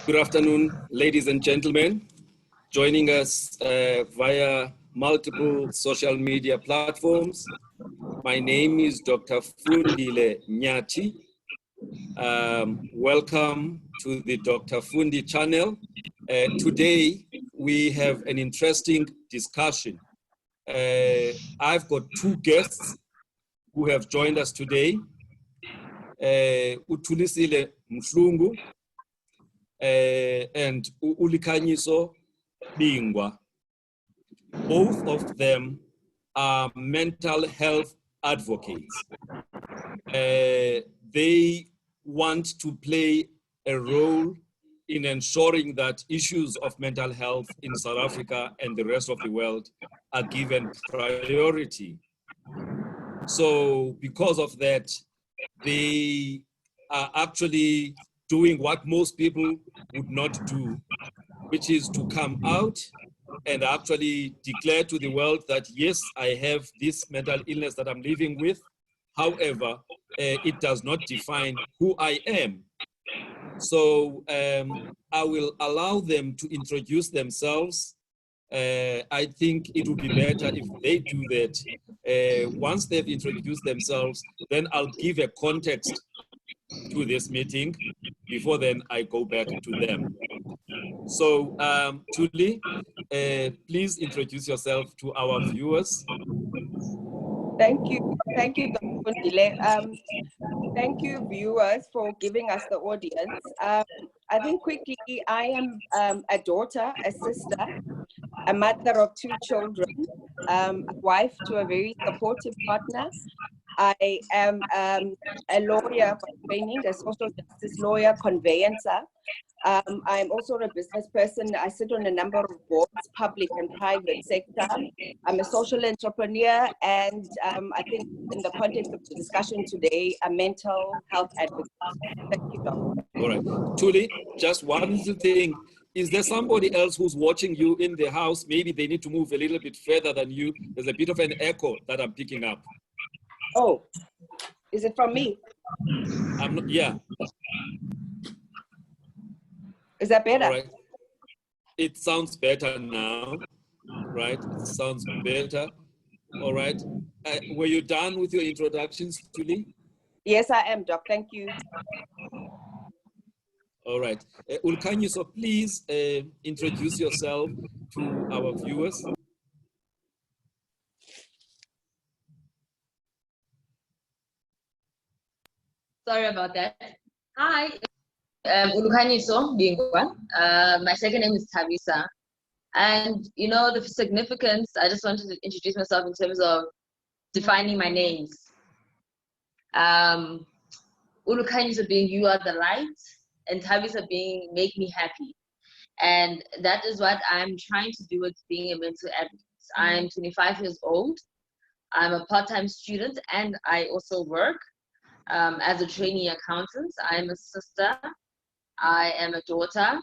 Good afternoon, ladies and gentlemen. Joining us via multiple social media platforms. My name is Dr. Fundile Nyati. Welcome to the Dr. Fundi channel. Today, we have an interesting discussion. I've got two guests who have joined us today. Utulisile Mhlungu and Ulikhanyiso Bingwa. Both of them are mental health advocates. They want to play a role in ensuring that issues of mental health in South Africa and the rest of the world are given priority. So because of that, they are actually doing what most people would not do, which is to come out and actually declare to the world that, yes, I have this mental illness that I'm living with. However, it does not define who I am. So I will allow them to introduce themselves. I think it would be better if they do that. Once they've introduced themselves, then I'll give a context to this meeting. Before then, I go back to them. So, Julie, please introduce yourself to our viewers. Thank you, Dr. Fundile. Thank you, viewers, for giving us the audience. I think quickly, I am a daughter, a sister, a mother of two children, a wife to a very supportive partner. I am a lawyer by training, a social justice lawyer, conveyancer. I'm also a business person. I sit on a number of boards, public and private sector. I'm a social entrepreneur, and I think in the context of the discussion today, a mental health advocate. Thank you, Doctor. All right. Julie, just one little thing. Is there somebody else who's watching you in the house? Maybe they need to move a little bit further than you. There's a bit of an echo that I'm picking up. Oh, is it from me? Yeah. Is that better? All right. It sounds better now, right? It sounds better. All right. Were you done with your introductions, Julie? Yes, I am, Doc. Thank you. All right. Ulkanyi, so please introduce yourself to our viewers. Sorry about that. Hi, Ulukhanyiso Bingwa. My second name is Thabisa. And you know, the significance, I just wanted to introduce myself in terms of defining my names. Ulukhanyiso being you are the light, and Thabisa being make me happy. And that is what I'm trying to do with being a mental advocate. I'm 25 years old. I'm a part-time student, and I also work as a trainee accountant. I'm a sister, I am a daughter,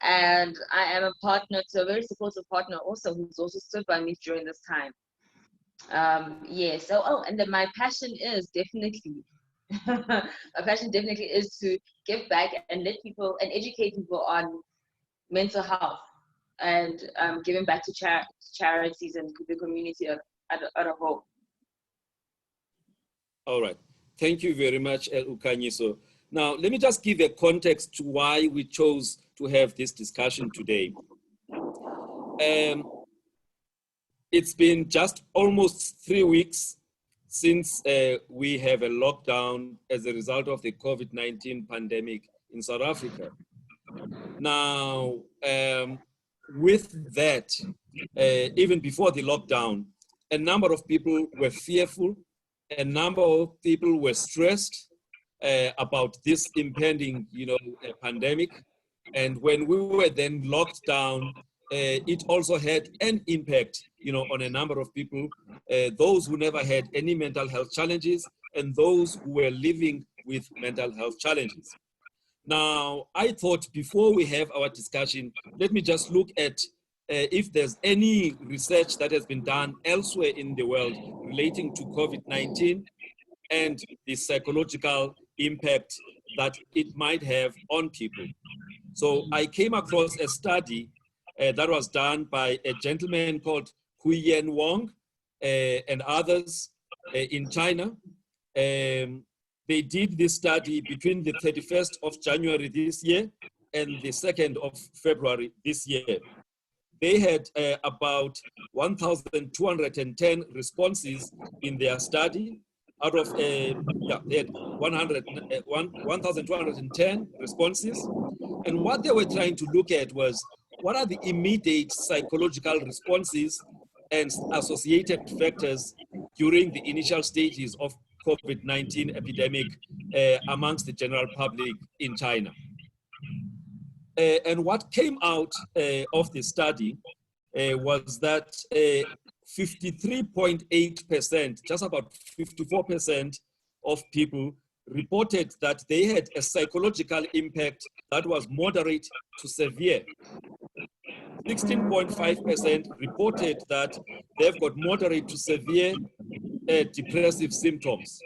and I am a partner to a very supportive partner also who's also stood by me during this time. And then my passion is definitely, to give back and let people and educate people on mental health and giving back to charities and the community at a whole. All right. Thank you very much, Ulkanyiso. Now, let me just give a context to why we chose to have this discussion today. It's been just almost 3 weeks since we have a lockdown as a result of the COVID-19 pandemic in South Africa. Now, with that, even before the lockdown, a number of people were fearful. A number of people were stressed about this impending, pandemic. And when we were then locked down, it also had an impact, on a number of people, those who never had any mental health challenges and those who were living with mental health challenges. Now, I thought before we have our discussion, let me just look at if there's any research that has been done elsewhere in the world relating to COVID-19 and the psychological impact that it might have on people. So I came across a study that was done by a gentleman called Huyen Wong and others in China. They did this study between the 31st of January this year and the 2nd of February this year. They had about 1,210 responses in their study. Out of, they had 1,210 responses. And what they were trying to look at was, what are the immediate psychological responses and associated factors during the initial stages of COVID-19 epidemic amongst the general public in China. And what came out of the study was that 53.8%, just about 54% of people reported that they had a psychological impact that was moderate to severe. 16.5% reported that they've got moderate to severe depressive symptoms.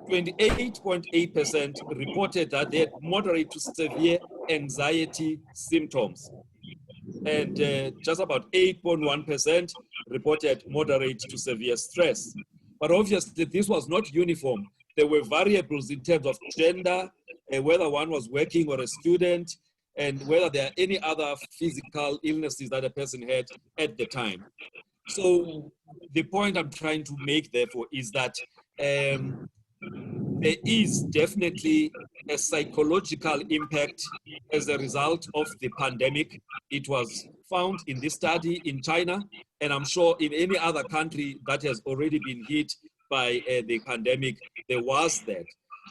28.8% reported that they had moderate to severe anxiety symptoms. And just about 8.1% reported moderate to severe stress. But obviously this was not uniform. There were variables in terms of gender, whether one was working or a student, and whether there are any other physical illnesses that a person had at the time. So the point I'm trying to make, therefore, is that there is definitely a psychological impact as a result of the pandemic. It was found in this study in China, and I'm sure in any other country that has already been hit by the pandemic, there was that.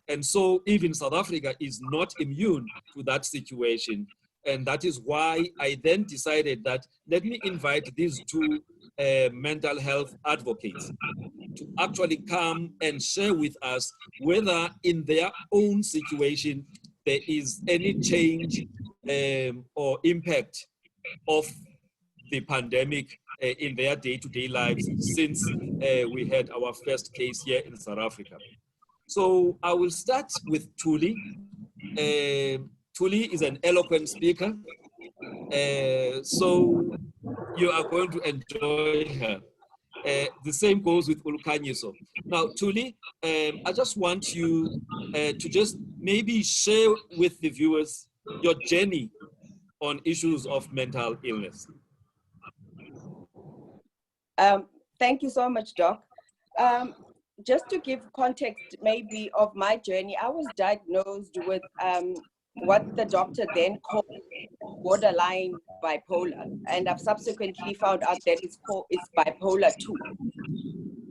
And so even South Africa is not immune to that situation. And that is why I then decided that let me invite these two mental health advocates to actually come and share with us whether in their own situation there is any change or impact of the pandemic in their day-to-day lives since we had our first case here in South Africa. So I will start with Thuli. Thuli is an eloquent speaker, so you are going to enjoy her. The same goes with Ulukanyiso. Now, Thuli, I just want you to just maybe share with the viewers your journey on issues of mental illness. Thank you so much, Doc. Just to give context maybe of my journey, I was diagnosed with what the doctor then called borderline bipolar, and I've subsequently found out that it's bipolar 2.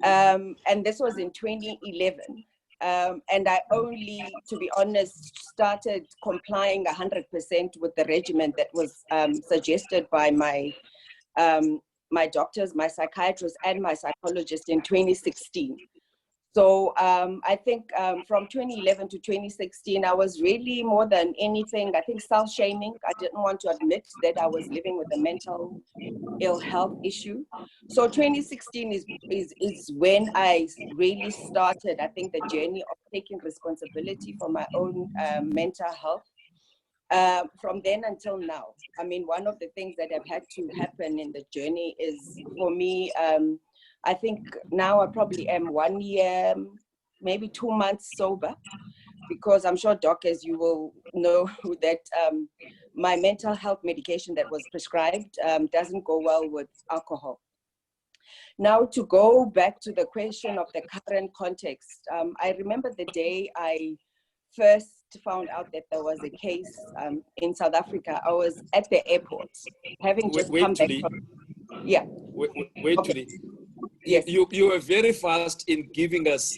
And this was in 2011. And I only, to be honest, started complying 100% with the regimen that was suggested by my my doctors, my psychiatrist, and my psychologist in 2016. So I think from 2011 to 2016, I was really more than anything, I think self-shaming. I didn't want to admit that I was living with a mental ill health issue. So 2016 is when I really started, I think, the journey of taking responsibility for my own mental health. From then until now, I mean, one of the things that have had to happen in the journey is, for me, I think now I probably am 1 year, maybe 2 months sober, because I'm sure, Doc, as you will know, that my mental health medication that was prescribed doesn't go well with alcohol. Now, to go back to the question of the current context, I remember the day I first found out that there was a case in South Africa. I was at the airport, having just come back from... Yeah. Wait, okay. Thuli. Yes. You were very fast in giving us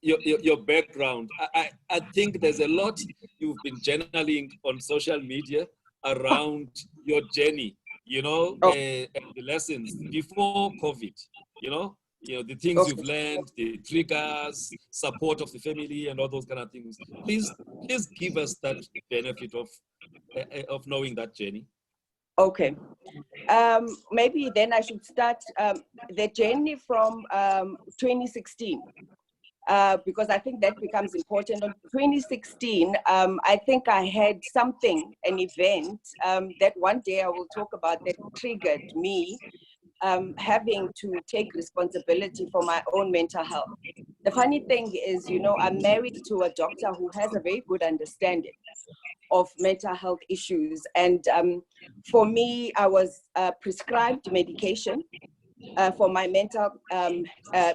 your background. I think there's a lot you've been journaling on social media around your journey, you know, and the lessons before COVID, you know, the things you've learned, the triggers, support of the family, and all those kind of things. Please give us that benefit of knowing that journey. Okay. Maybe then I should start the journey from 2016. because I think that becomes important. In 2016, I think I had something, an event that one day I will talk about that triggered me having to take responsibility for my own mental health. The funny thing is, you know, I'm married to a doctor who has a very good understanding of mental health issues. And for me, I was prescribed medication for my mental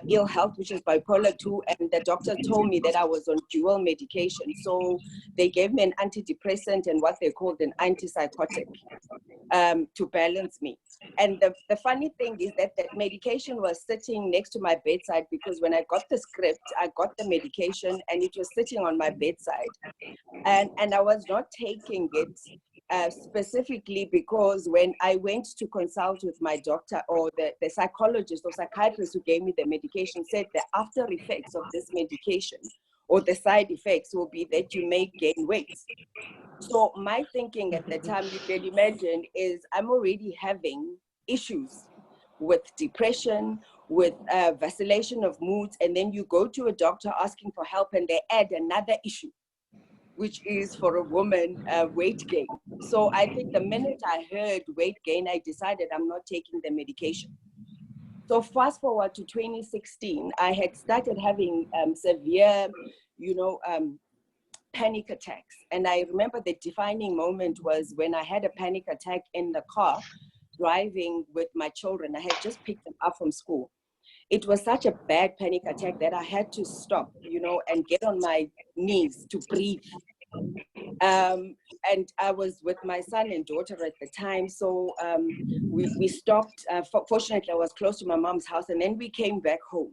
ill health, which is bipolar 2, and the doctor told me that I was on dual medication. So they gave me an antidepressant and what they called an antipsychotic to balance me. And the funny thing is that that medication was sitting next to my bedside, because when I got the script, I got the medication and it was sitting on my bedside. And I was not taking it specifically because when I went to consult with my doctor, or the psychologist or psychiatrist who gave me the medication said the after effects of this medication or the side effects will be that you may gain weight. So my thinking at the time, you can imagine, is I'm already having issues with depression, with vacillation of moods, and then you go to a doctor asking for help and they add another issue, which is for a woman, weight gain. So I think the minute I heard weight gain, I decided I'm not taking the medication. So fast forward to 2016, I had started having severe, panic attacks. And I remember the defining moment was when I had a panic attack in the car, driving with my children. I had just picked them up from school. It was such a bad panic attack that I had to stop, and get on my knees to breathe. And I was with my son and daughter at the time. So we stopped. Fortunately, I was close to my mom's house, and then we came back home.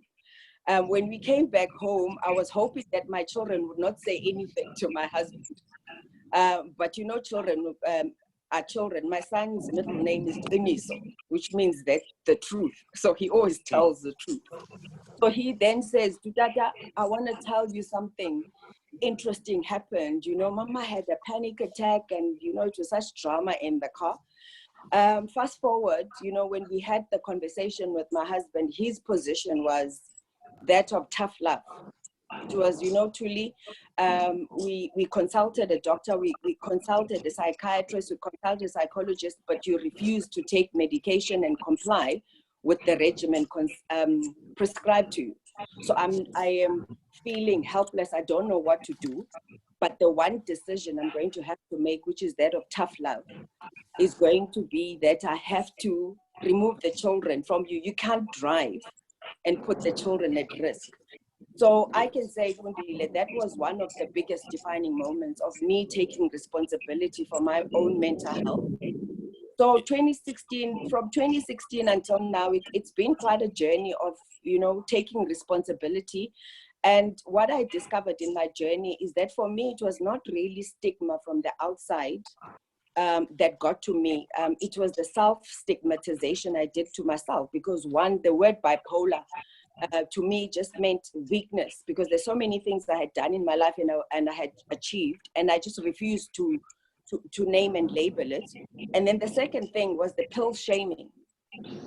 When we came back home, I was hoping that my children would not say anything to my husband. But children are children. My son's middle name is Deniso, which means that the truth. So he always tells the truth. So he then says, Dada, I want to tell you something interesting happened. Mama had a panic attack, and, it was such drama in the car. Fast forward, when we had the conversation with my husband, his position was that of tough love. It was, Tuli, we consulted a doctor, we consulted a psychiatrist, we consulted a psychologist, but you refused to take medication and comply with the regimen prescribed to you. So I am feeling helpless. I don't know what to do. But the one decision I'm going to have to make, which is that of tough love, is going to be that I have to remove the children from you. You can't drive and put the children at risk. So I can say, Fundile, that was one of the biggest defining moments of me taking responsibility for my own mental health. So from 2016 until now, it's been quite a journey of, taking responsibility. And what I discovered in my journey is that for me, it was not really stigma from the outside that got to me. It was the self-stigmatization I did to myself, because the word bipolar to me just meant weakness, because there's so many things I had done in my life and I had achieved, and I just refused to name and label it. And then the second thing was the pill shaming.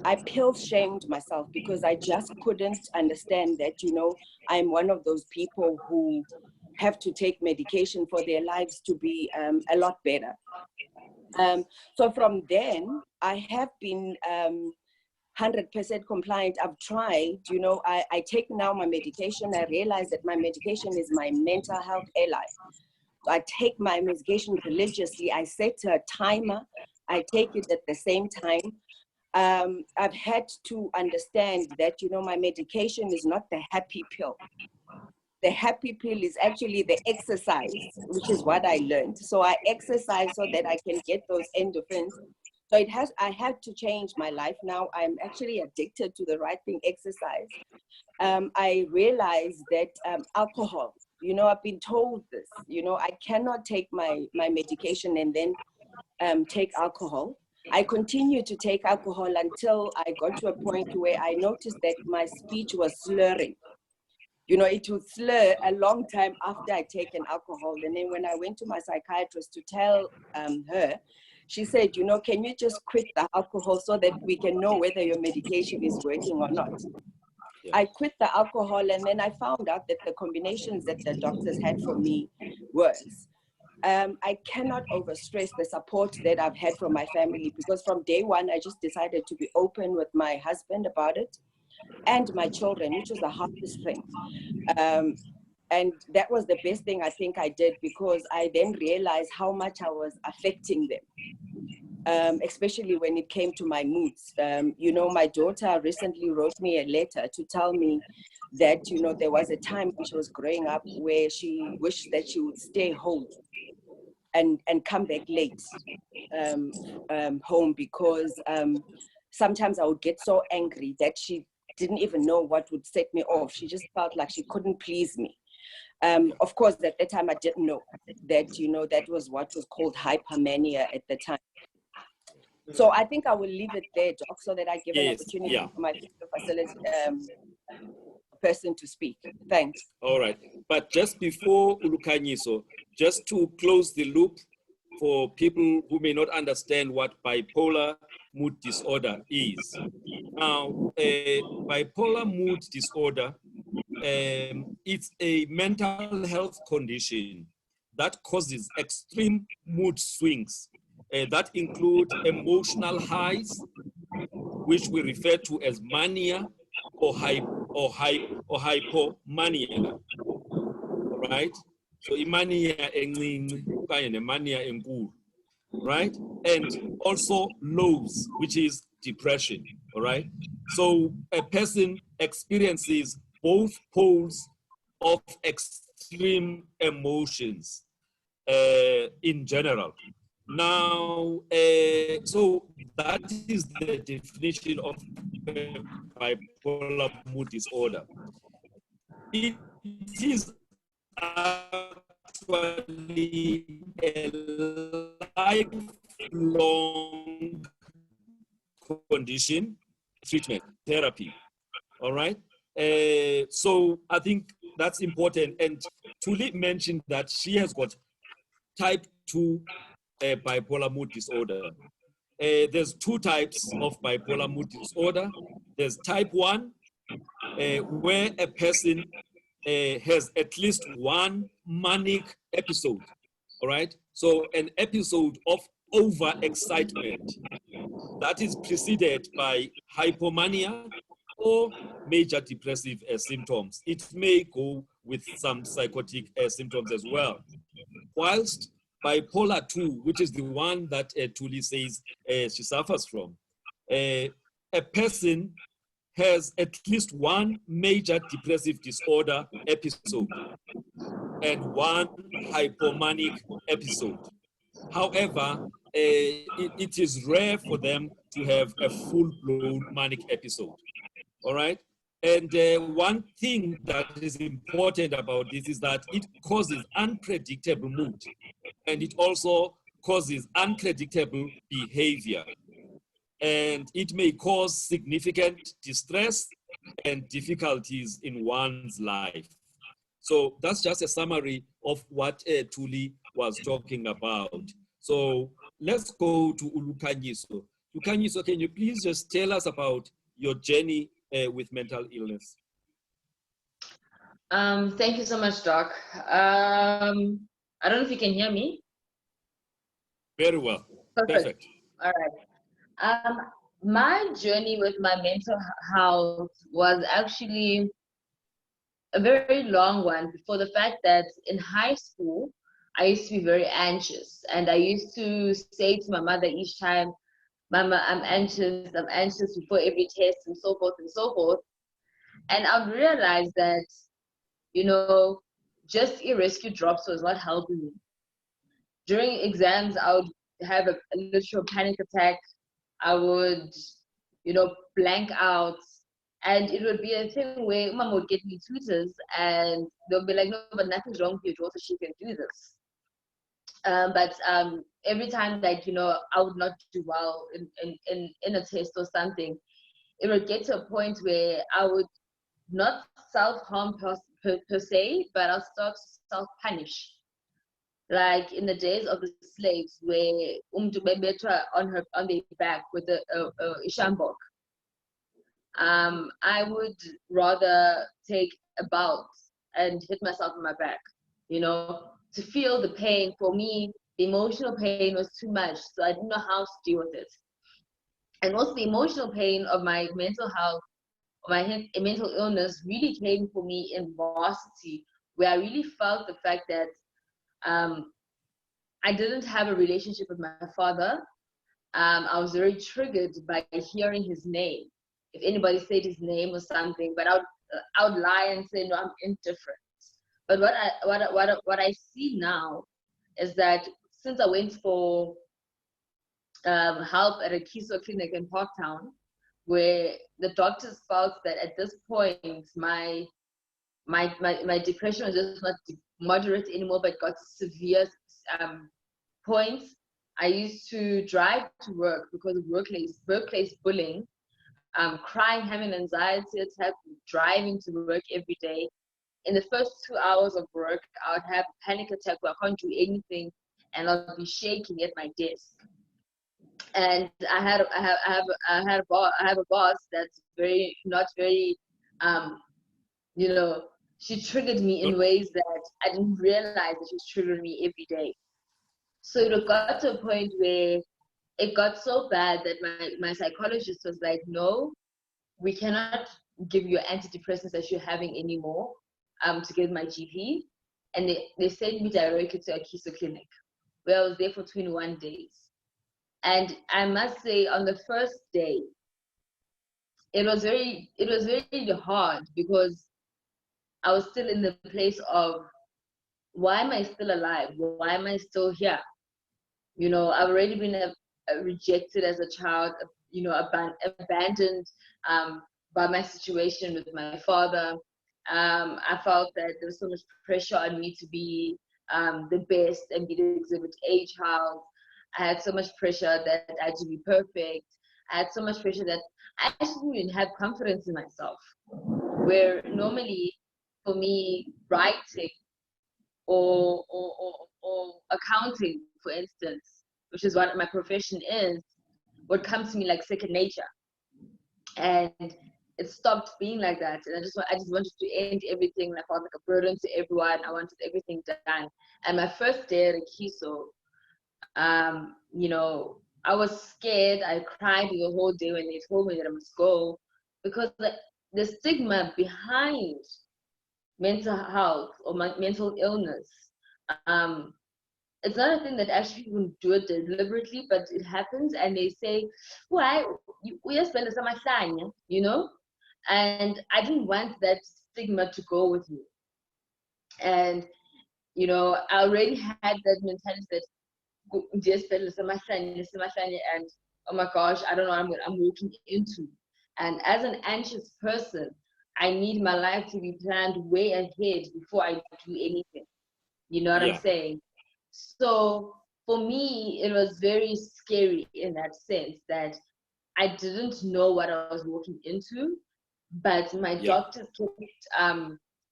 I pill shamed myself because I just couldn't understand that, I'm one of those people who have to take medication for their lives to be a lot better. So from then, I have been 100% compliant. I've tried, I take now my medication. I realize that my medication is my mental health ally. I take my medication religiously. I set a timer. I take it at the same time. I've had to understand that, my medication is not the happy pill. The happy pill is actually the exercise, which is what I learned. So I exercise so that I can get those endorphins. So I had to change my life. Now I'm actually addicted to the right thing, exercise. I realized that alcohol, I've been told this, I cannot take my medication and then take alcohol. I continued to take alcohol until I got to a point where I noticed that my speech was slurring. It would slur a long time after I'd taken alcohol. And then when I went to my psychiatrist to tell her, she said, can you just quit the alcohol so that we can know whether your medication is working or not? I quit the alcohol, and then I found out that the combinations that the doctors had for me was, I cannot overstress the support that I've had from my family, because from day one, I just decided to be open with my husband about it and my children, which was the hardest thing. And that was the best thing I think I did, because I then realized how much I was affecting them, especially when it came to my moods. You know, my daughter recently wrote me a letter to tell me that, you know, there was a time when she was growing up where she wished that she would stay home and come back late home, because sometimes I would get so angry that she didn't even know what would set me off. She just felt like she couldn't please me. Of course, at that time, I didn't know that, you know, that was what was called hypermania at the time. So I think I will leave it there, Doc, so that I give an opportunity for my facility person to speak. Thanks. All right. But just before Ulukanyiso, just to close the loop for people who may not understand what bipolar mood disorder is. Now, bipolar mood disorder, it's a mental health condition that causes extreme mood swings that include emotional highs, which we refer to as mania or hypomania, right? So imania encinci kanye nemania enkulu, right? And also lows, which is depression, all right? So a person experiences both poles of extreme emotions in general. Now, so that is the definition of bipolar mood disorder. It is actually a lifelong condition, treatment, therapy, all right? So I think that's important. And Tuli mentioned that she has got type 2 bipolar mood disorder. There's two types of bipolar mood disorder. There's type 1, where a person has at least one manic episode, all right? So an episode of overexcitement that is preceded by hypomania or major depressive symptoms. It may go with some psychotic symptoms as well. Whilst bipolar 2, which is the one that Tuli says she suffers from, a person has at least one major depressive disorder episode and one hypomanic episode. However, it is rare for them to have a full-blown manic episode, all right? And one thing that is important about this is that it causes unpredictable mood, and it also causes unpredictable behavior. And it may cause significant distress and difficulties in one's life. So that's just a summary of what Tuli was talking about. So let's go to Ulukanyiso. Ulukanyiso, can you please just tell us about your journey with mental illness? Thank you so much, Doc. I don't know if you can hear me. Very well. Perfect. All right. My journey with my mental health was actually a very long one, for the fact that in high school, I used to be very anxious. And I used to say to my mother each time, Mama, I'm anxious before every test, and so forth and so forth. And I realized that, you know, just rescue drops was not helping me. During exams, I would have a literal panic attack. I would, you know, blank out. And it would be a thing where Mom would get me tutors and they'll be like, no, but nothing's wrong with your daughter, she can do this. But every time that, you know, I would not do well in a test or something, it would get to a point where I would not self-harm per se, but I'll start to self-punish. Like in the days of the slaves, where on their back with a shambok. I would rather take a bout and hit myself in my back, you know, to feel the pain. For me, the emotional pain was too much, so I didn't know how to deal with it. And also the emotional pain of my mental health, my mental illness really came for me in varsity, where I really felt the fact that um, I didn't have a relationship with my father. I was very triggered by hearing his name. If anybody said his name or something, but I would lie and say no, I'm indifferent. But what I see now is that since I went for help at a Kiso clinic in Parktown, where the doctors felt that at this point my depression was just not moderate anymore, but got severe points. I used to drive to work because of workplace bullying, crying, having anxiety attack, driving to work every day. In the first 2 hours of work, I would have a panic attack where I can't do anything, and I'll be shaking at my desk. And I have a boss that's very not very, you know, she triggered me in ways that I didn't realize that she was triggering me every day. So it got to a point where it got so bad that my psychologist was like, no, we cannot give you antidepressants that you're having anymore, to get my GP. And they sent me directly to a Kiso clinic, where I was there for 21 days. And I must say, on the first day, it was very hard, because I was still in the place of, why am I still alive? Why am I still here? You know, I've already been rejected as a child, you know, abandoned by my situation with my father. I felt that there was so much pressure on me to be the best and be the exhibit A child. I had so much pressure that I had to be perfect. I had so much pressure that I actually didn't even have confidence in myself. Where normally, for me, writing or accounting, for instance, which is what my profession is, would come to me like second nature. And it stopped being like that. And I just wanted to end everything. I felt like a burden to everyone. I wanted everything done. And my first day at Kiso, you know, I was scared. I cried the whole day when they told me that I must go, because the stigma behind mental health or mental illness, it's not a thing that actually people do it deliberately, but it happens, and they say, "Why we are spending so much time," you know? And I didn't want that stigma to go with me. And you know, I already had that mentality that just and oh my gosh, I don't know what I'm walking into. And as an anxious person, I need my life to be planned way ahead before I do anything. You know what I'm saying? So for me, it was very scary in that sense, that I didn't know what I was walking into, but my doctors kept,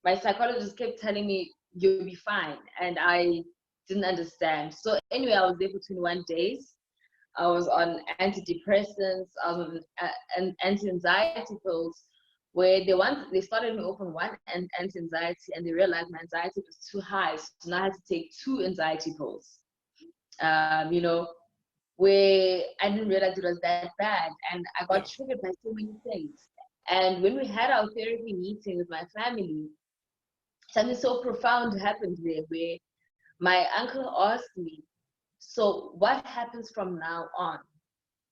my psychologist kept telling me, you'll be fine. And I didn't understand. So anyway, I was there for 21 days. I was on antidepressants, I was on anti-anxiety pills, where they started me off on one anti-anxiety, and they realized my anxiety was too high, so now I had to take 2 anxiety pills. You know, where I didn't realize it was that bad, and I got triggered by so many things. And when we had our therapy meeting with my family, something so profound happened there, where my uncle asked me, so what happens from now on?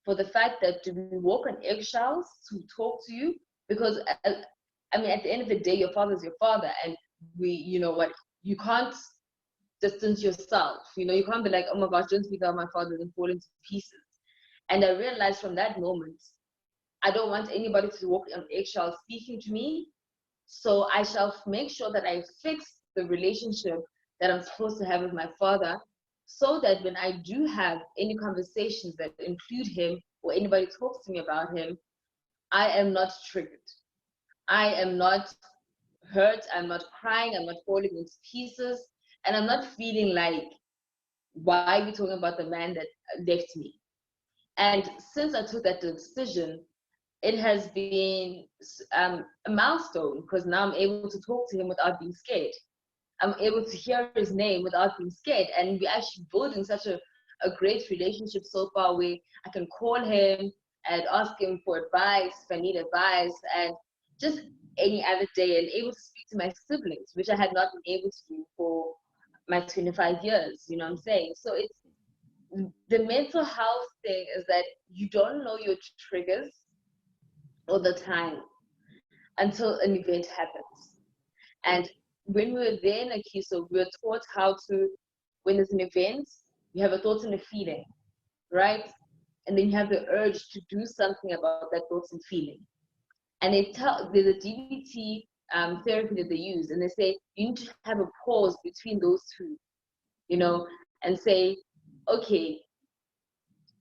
For the fact that, do we walk on eggshells to talk to you? Because, I mean, at the end of the day, your father's your father, and you know what, you can't distance yourself. You know, you can't be like, oh my gosh, don't speak about my father and fall into pieces. And I realized from that moment, I don't want anybody to walk on eggshells speaking to me. So I shall make sure that I fix the relationship that I'm supposed to have with my father, so that when I do have any conversations that include him or anybody talks to me about him, I am not triggered. I am not hurt. I'm not crying. I'm not falling into pieces. And I'm not feeling like, why are we talking about the man that left me? And since I took that decision, it has been a milestone, because now I'm able to talk to him without being scared. I'm able to hear his name without being scared. And we're actually building such a great relationship so far, where I can call him and ask him for advice if I need advice, and just any other day, and able to speak to my siblings, which I had not been able to do for my 25 years, you know what I'm saying? So it's, the mental health thing is that you don't know your triggers all the time until an event happens. And when we were there in Akiso, we were taught how to, when there's an event, you have a thought and a feeling, right? And then you have the urge to do something about that thought and feeling. And there's a DBT therapy that they use, and they say you need to have a pause between those two, you know, and say, okay,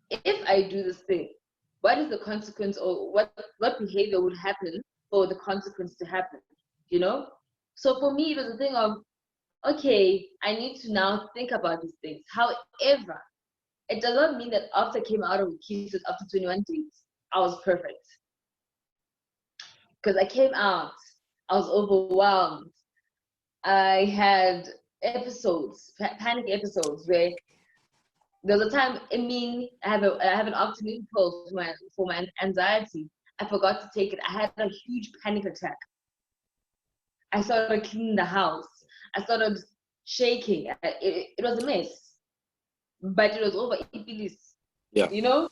if I do this thing, what is the consequence, or what behavior would happen for the consequence to happen, you know? So for me, it was a thing of, okay, I need to now think about these things. However, it does not mean that after I came out of Akiso, after 21 days, I was perfect. Because I came out, I was overwhelmed. I had episodes, panic episodes, where there was a time, I have an afternoon pill for my anxiety. I forgot to take it. I had a huge panic attack. I started cleaning the house. I started shaking. It was a mess, but it was over Ibilis, you know?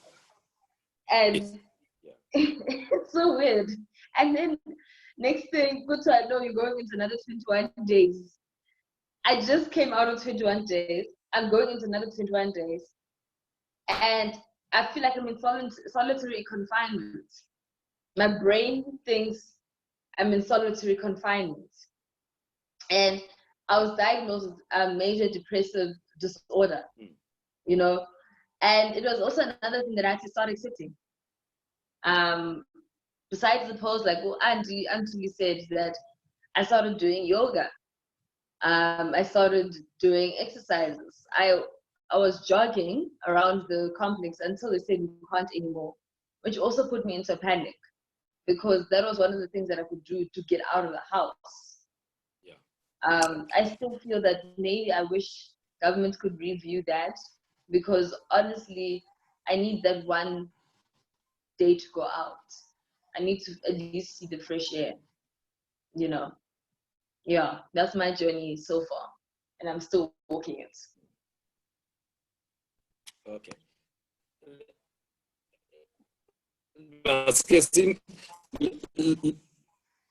And it's so weird. And then next thing, good to know, you're going into another 21 days. I just came out of 21 days. I'm going into another 21 days. And I feel like I'm in solitary confinement. My brain thinks I'm in solitary confinement. And I was diagnosed with a major depressive disorder, you know? And it was also another thing that I had to start accepting. Besides the pose, like what Auntie said, that I started doing yoga. I started doing exercises. I was jogging around the complex until they said we can't anymore, which also put me into a panic, because that was one of the things that I could do to get out of the house. I still feel that maybe I wish government could review that, because honestly, I need that one day to go out. I need to at least see the fresh air, you know. Yeah, that's my journey so far, and I'm still walking it. Okay.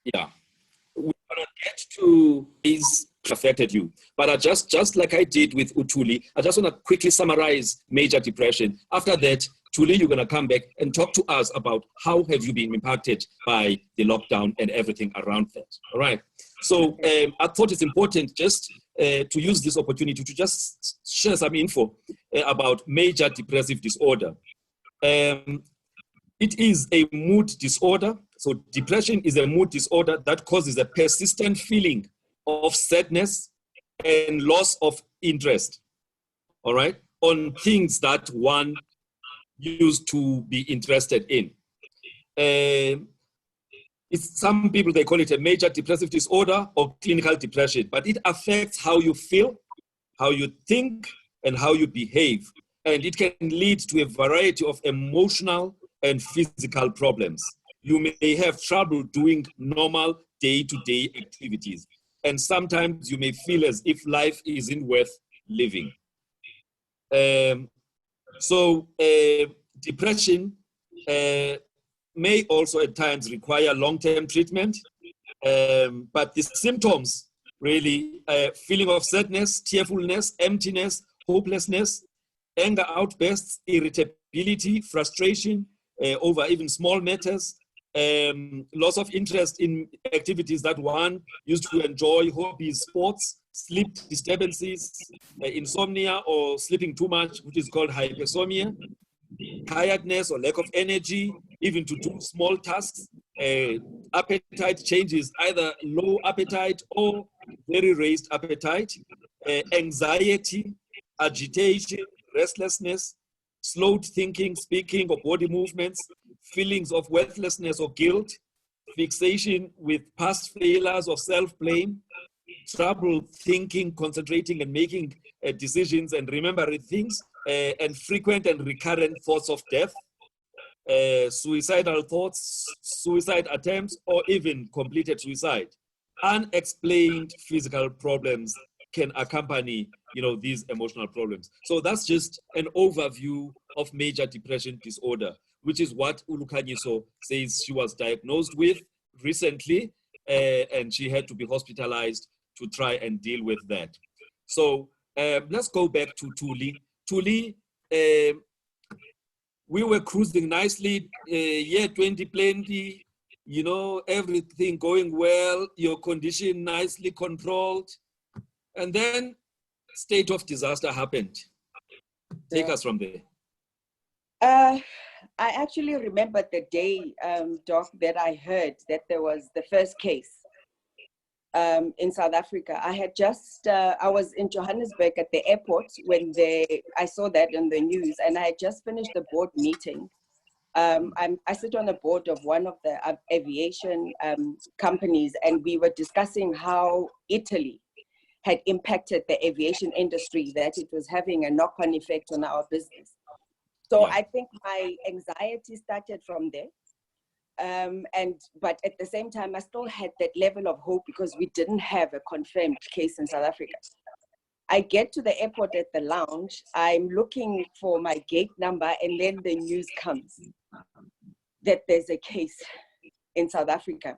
Yeah, we're gonna get to is affected you, but I just like I did with Utuli, I just want to quickly summarize major depression. After that, Tuli, you're gonna come back and talk to us about how have you been impacted by the lockdown and everything around that. All right. So I thought it's important just to use this opportunity to just share some info about major depressive disorder. It is a mood disorder. So depression is a mood disorder that causes a persistent feeling of sadness and loss of interest, all right, on things that one used to be interested in. It's, some people, they call it a major depressive disorder or clinical depression, but it affects how you feel, how you think, and how you behave. And it can lead to a variety of emotional and physical problems. You may have trouble doing normal day-to-day activities. And sometimes you may feel as if life isn't worth living. Depression may also at times require long-term treatment, but the symptoms really, feeling of sadness, tearfulness, emptiness, hopelessness, anger outbursts, irritability, frustration over even small matters, loss of interest in activities that one used to enjoy, hobbies, sports, sleep disturbances, insomnia or sleeping too much, which is called hypersomnia, tiredness or lack of energy, even to do small tasks, appetite changes, either low appetite or very raised appetite, anxiety, agitation, restlessness, slowed thinking, speaking, or body movements, feelings of worthlessness or guilt, fixation with past failures or self-blame, trouble thinking, concentrating, and making decisions and remembering things, and frequent and recurrent thoughts of death, suicidal thoughts, suicide attempts, or even completed suicide. Unexplained physical problems can accompany, these emotional problems. So that's just an overview of major depression disorder, which is what Ulukhanyiso says she was diagnosed with recently, and she had to be hospitalized to try and deal with that. So let's go back to Thuli. Thuli, we were cruising nicely, year 2020, everything going well, your condition nicely controlled. And then state of disaster happened. Take us from there. I actually remember the day, Doc, that I heard that there was the first case in South Africa. I had just, I was in Johannesburg at the airport when I saw that in the news, and I had just finished the board meeting. I sit on the board of one of the aviation companies, and we were discussing how Italy had impacted the aviation industry, that it was having a knock-on effect on our business. So I think my anxiety started from there. But at the same time, I still had that level of hope because we didn't have a confirmed case in South Africa. I get to the airport at the lounge, I'm looking for my gate number, and then the news comes that there's a case in South Africa.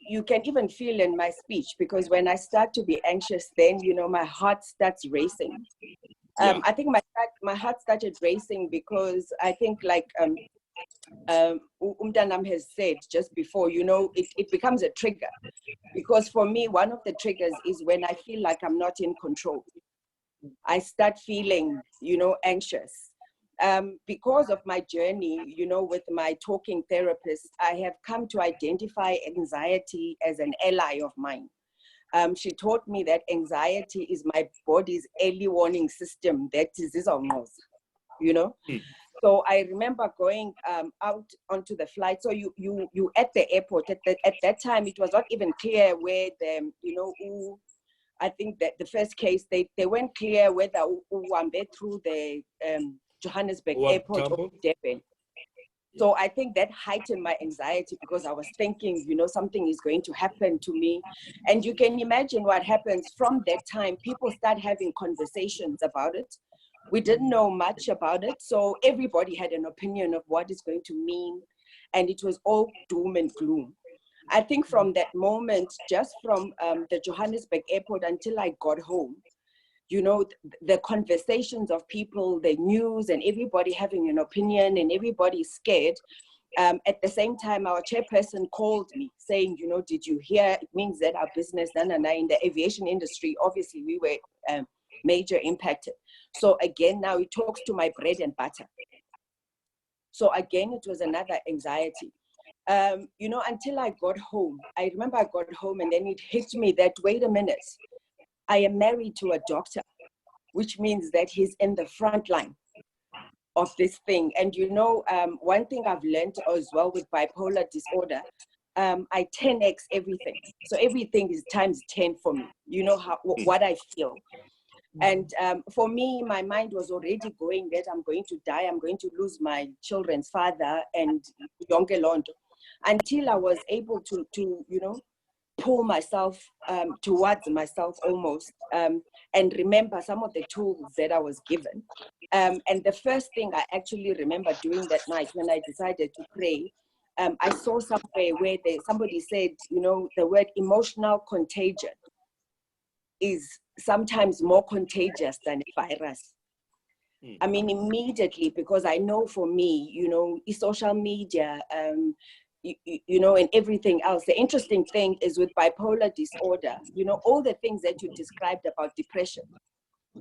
You can even feel in my speech, because when I start to be anxious, then, my heart starts racing. I think my heart started racing because I think, like Umdanam has said just before, it becomes a trigger. Because for me, one of the triggers is when I feel like I'm not in control. I start feeling, anxious. Because of my journey, with my talking therapist, I have come to identify anxiety as an ally of mine. She taught me that anxiety is my body's early warning system. That is, So I remember going out onto the flight. So you at the airport, at that time, it was not even clear where I think that the first case, they weren't clear whether Uwambe through the Johannesburg airport or Durban. So I think that heightened my anxiety because I was thinking, something is going to happen to me. And you can imagine what happens from that time. People start having conversations about it. We didn't know much about it. So everybody had an opinion of what it's going to mean. And it was all doom and gloom. I think from that moment, just from the Johannesburg airport until I got home, the conversations of people, the news, and everybody having an opinion and everybody scared. At the same time, our chairperson called me saying, did you hear? It means that our business, in the aviation industry, obviously we were major impacted. So again, now it talks to my bread and butter. So again, it was another anxiety. Until I got home, I remember I got home and then it hit me that, wait a minute, I am married to a doctor, which means that he's in the front line of this thing. And one thing I've learned as well with bipolar disorder, I 10x everything. So everything is times 10 for me, what I feel. And for me, my mind was already going that I'm going to die, I'm going to lose my children's father and Yonke Londo, until I was able to pull myself towards myself almost, and remember some of the tools that I was given. And the first thing I actually remember doing that night when I decided to pray, I saw somewhere where somebody said, the word emotional contagion is sometimes more contagious than a virus. I mean, immediately, because I know for me, social media, and everything else. The interesting thing is with bipolar disorder, all the things that you described about depression,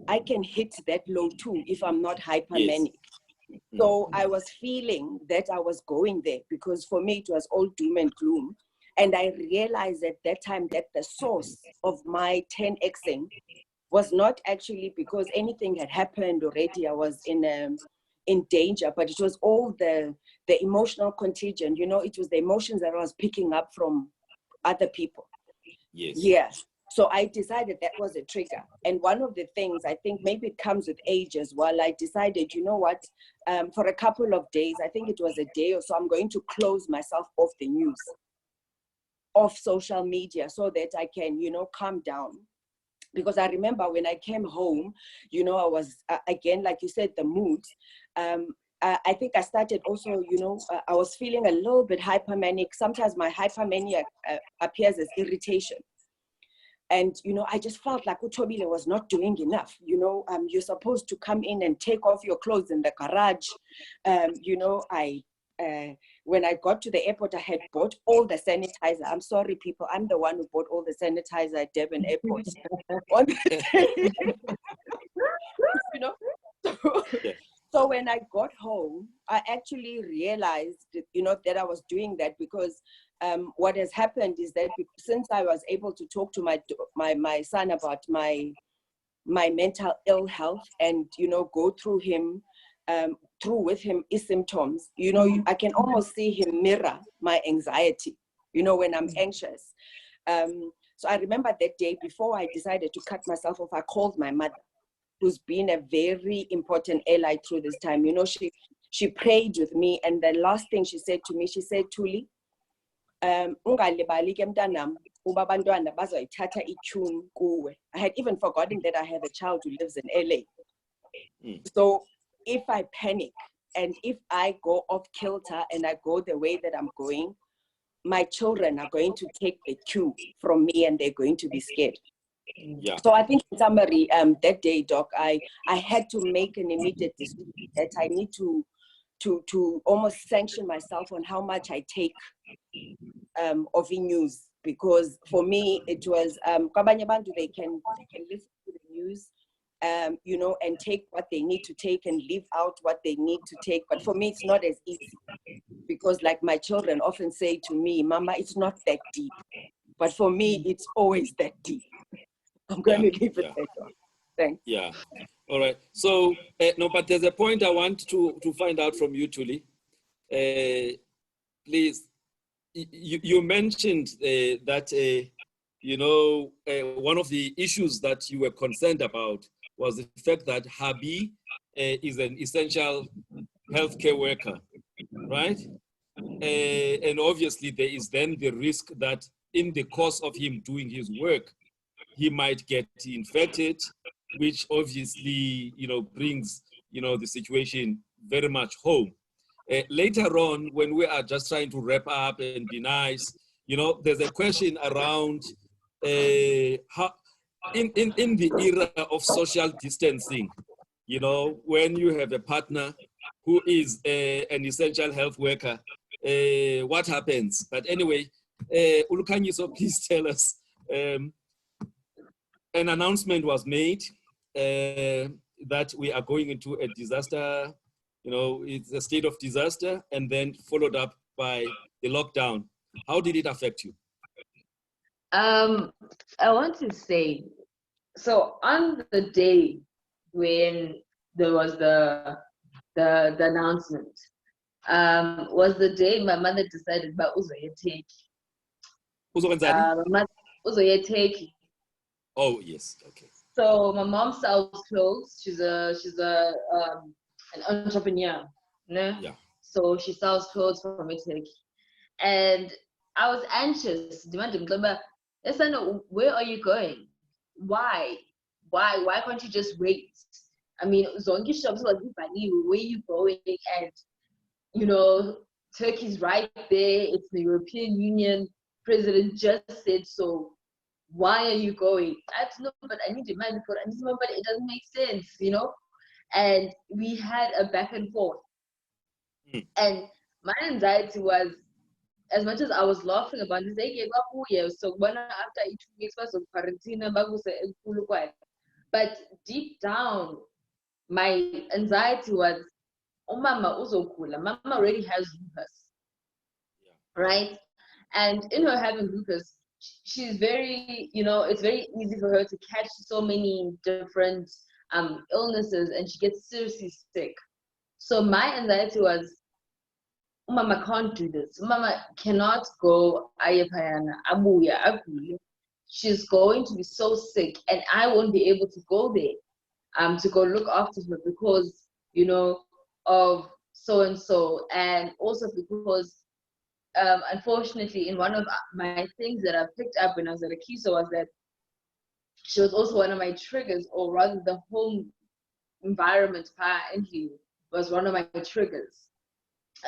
I can hit that low too if I'm not hypermanic. Yes. So I was feeling that I was going there because for me it was all doom and gloom. And I realized at that time that the source of my 10xing was not actually because anything had happened already. I was in danger, but it was all the emotional contagion. You know, it was the emotions that I was picking up from other people. Yes. Yes. So I decided that was a trigger. And one of the things, I think maybe it comes with age as well, I decided, you know what, for a couple of days, I think it was a day or so, I'm going to close myself off the news, off social media, so that I can, you know, calm down. Because I remember when I came home, you know, I was, again, like you said, the mood. I think I started also, you know, I was feeling a little bit hypermanic. Sometimes my hypermania appears as irritation. And, you know, I just felt like uThobile was not doing enough. You know, you're supposed to come in and take off your clothes in the garage. You know, when I got to the airport, I had bought all the sanitizer. I'm sorry, people. I'm the one who bought all the sanitizer at Durban Airport. You know? So when I got home, I actually realized, you know, that I was doing that because what has happened is that since I was able to talk to my son about my mental ill health and, you know, go through with him his symptoms, you know, I can almost see him mirror my anxiety, you know, when I'm anxious. So I remember that day before I decided to cut myself off, I called my mother, who's been a very important ally through this time. You know, she prayed with me, and the last thing she said to me, she said, Thuli, ungalibali ke mntanam uba abantwana bazoyithatha itune kuwe. I had even forgotten that I have a child who lives in LA. So if I panic and if I go off kilter and I go the way that I'm going, my children are going to take the cue from me and they're going to be scared. Yeah. So I think in summary, that day, Doc, I had to make an immediate decision that I need to almost sanction myself on how much I take of news, because for me it was kwabanye abantu they can listen to the news, you know, and take what they need to take and leave out what they need to take. But for me, it's not as easy because, like my children often say to me, Mama, it's not that deep. But for me, it's always that deep. I'm going to leave it there. Thanks. Yeah. All right. So, no, but there's a point I want to find out from you, Thuli. Please, you mentioned that, you know, one of the issues that you were concerned about was the fact that Habi is an essential healthcare worker, right? And obviously there is then the risk that in the course of him doing his work, he might get infected, which obviously, you know, brings, you know, the situation very much home. Later on, when we are just trying to wrap up and be nice, you know, there's a question around how, in the era of social distancing, you know, when you have a partner who is an essential health worker, what happens? But anyway, Ulukanyiso, please tell us. An announcement was made that we are going into a disaster, you know, it's a state of disaster, and then followed up by the lockdown. How did it affect you? I want to say, so on the day when there was the announcement, was the day my mother decided about uzoyetheki. Uzoyetheki. Oh yes, okay. So my mom sells clothes. She's an entrepreneur, né? Yeah. So she sells clothes from Italy, and I was anxious. Demanding, listen, where are you going? Why can't you just wait? I mean, zonke shops was where you going? And you know, Turkey's right there. It's the European Union. President just said so. Why are you going? I don't know, but I need demand for it. But it doesn't make sense, you know? And we had a back and forth. And my anxiety was, as much as I was laughing about it, so when after 2 weeks was of quarantine, but deep down, my anxiety was, oh, Mama uzokula. Mama already has lupus, right? And in her having lupus, she's very, you know, it's very easy for her to catch so many different illnesses, and she gets seriously sick. So my anxiety was, Mama can't do this. Mama cannot go ayepayana, abuya, agule. She's going to be so sick, and I won't be able to go there to go look after her because, you know, of so and so, and also because unfortunately, in one of my things that I picked up when I was at Akiso was that she was also one of my triggers, or rather, the home environment apparently was one of my triggers.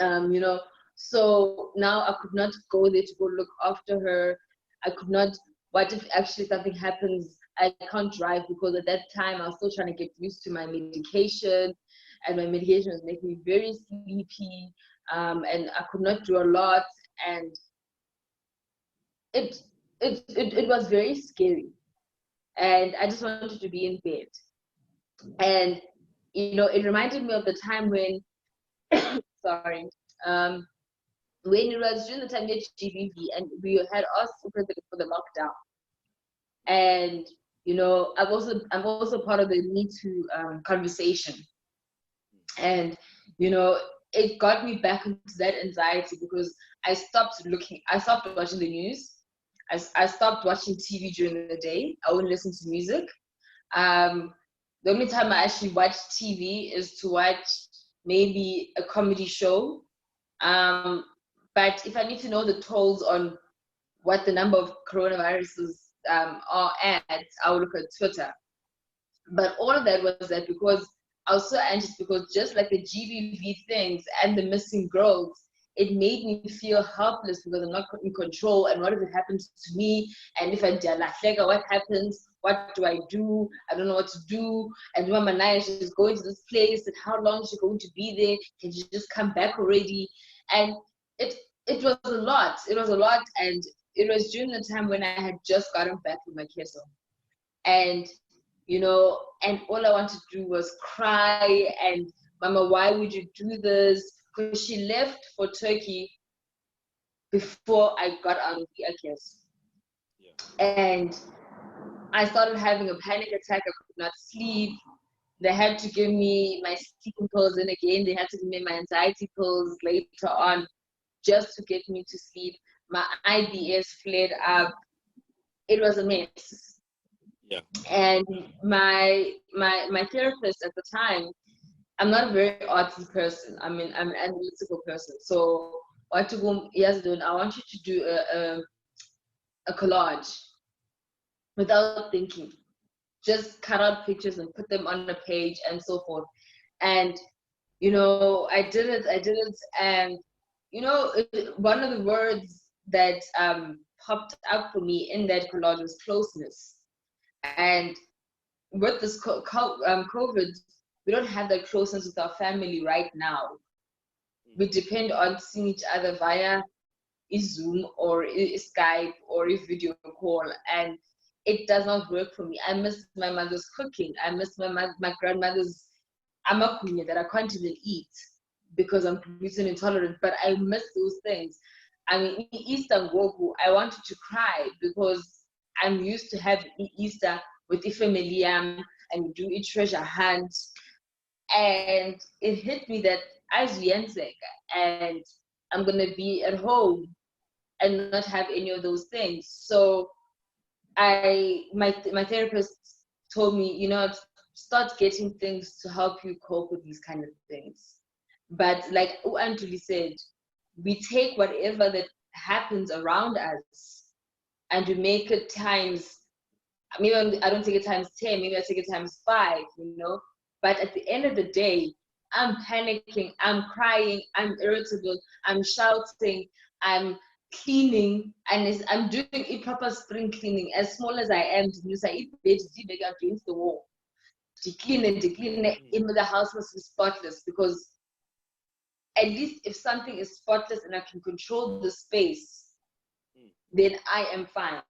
You know, so now I could not go there to go look after her. I could not. What if actually something happens? I can't drive because at that time I was still trying to get used to my medication, and my medication was making me very sleepy, and I could not do a lot, and it was very scary, and I just wanted to be in bed. And you know, it reminded me of the time when sorry, when it was during the time of GBV, and we had us for the lockdown. And you know, I'm also part of the Me Too conversation, and you know, it got me back into that anxiety because I stopped watching the news. I stopped watching TV during the day. I wouldn't listen to music. The only time I actually watch TV is to watch maybe a comedy show. But if I need to know the tolls on what the number of coronaviruses are at, I will look at Twitter. But all of that was that because I was so anxious, because just like the GBV things and the missing girls, it made me feel helpless because I'm not in control. And what if it happens to me? And if I do, what happens? What do I do? I don't know what to do. And Mama Naya, she's going to this place, and how long is she going to be there? Can she just come back already? And it was a lot. It was a lot, and it was during the time when I had just gotten back from my Keso. And you know, and all I wanted to do was cry and, Mama, why would you do this? Because she left for Turkey before I got out of the AKS. Yeah. And I started having a panic attack. I could not sleep. They had to give me my sleeping pills, and again, they had to give me my anxiety pills later on just to get me to sleep. My IBS flared up. It was a mess. Yeah. And my therapist at the time, I'm not a very artsy person. I mean, I'm an analytical person. So what to go doing? I want you to do a collage without thinking. Just cut out pictures and put them on a page and so forth. And you know, I did it, and you know, one of the words that popped up for me in that collage was closeness. And with this COVID, we don't have that closeness with our family right now. We depend on seeing each other via Zoom or Skype or a video call, and it does not work for me. I miss my mother's cooking. I miss my grandmother's amakunya that I can't even eat because I'm gluten intolerant, but I miss those things. I mean, Easter Goku, I wanted to cry because I'm used to having Easter with the family, and we do a treasure hunt. And it hit me that as Jensek, and I'm gonna be at home and not have any of those things. So my therapist told me, you know, start getting things to help you cope with these kind of things. But like Antuli said, we take whatever that happens around us and we make it times, maybe I don't take it times 10, maybe I take it times 5, you know. But at the end of the day, I'm panicking, I'm crying, I'm irritable, I'm shouting, I'm cleaning, and I'm doing a proper spring cleaning. As small as I am, you say, against the wall. To clean and even the house must be spotless, because at least if something is spotless and I can control the space, then I am fine.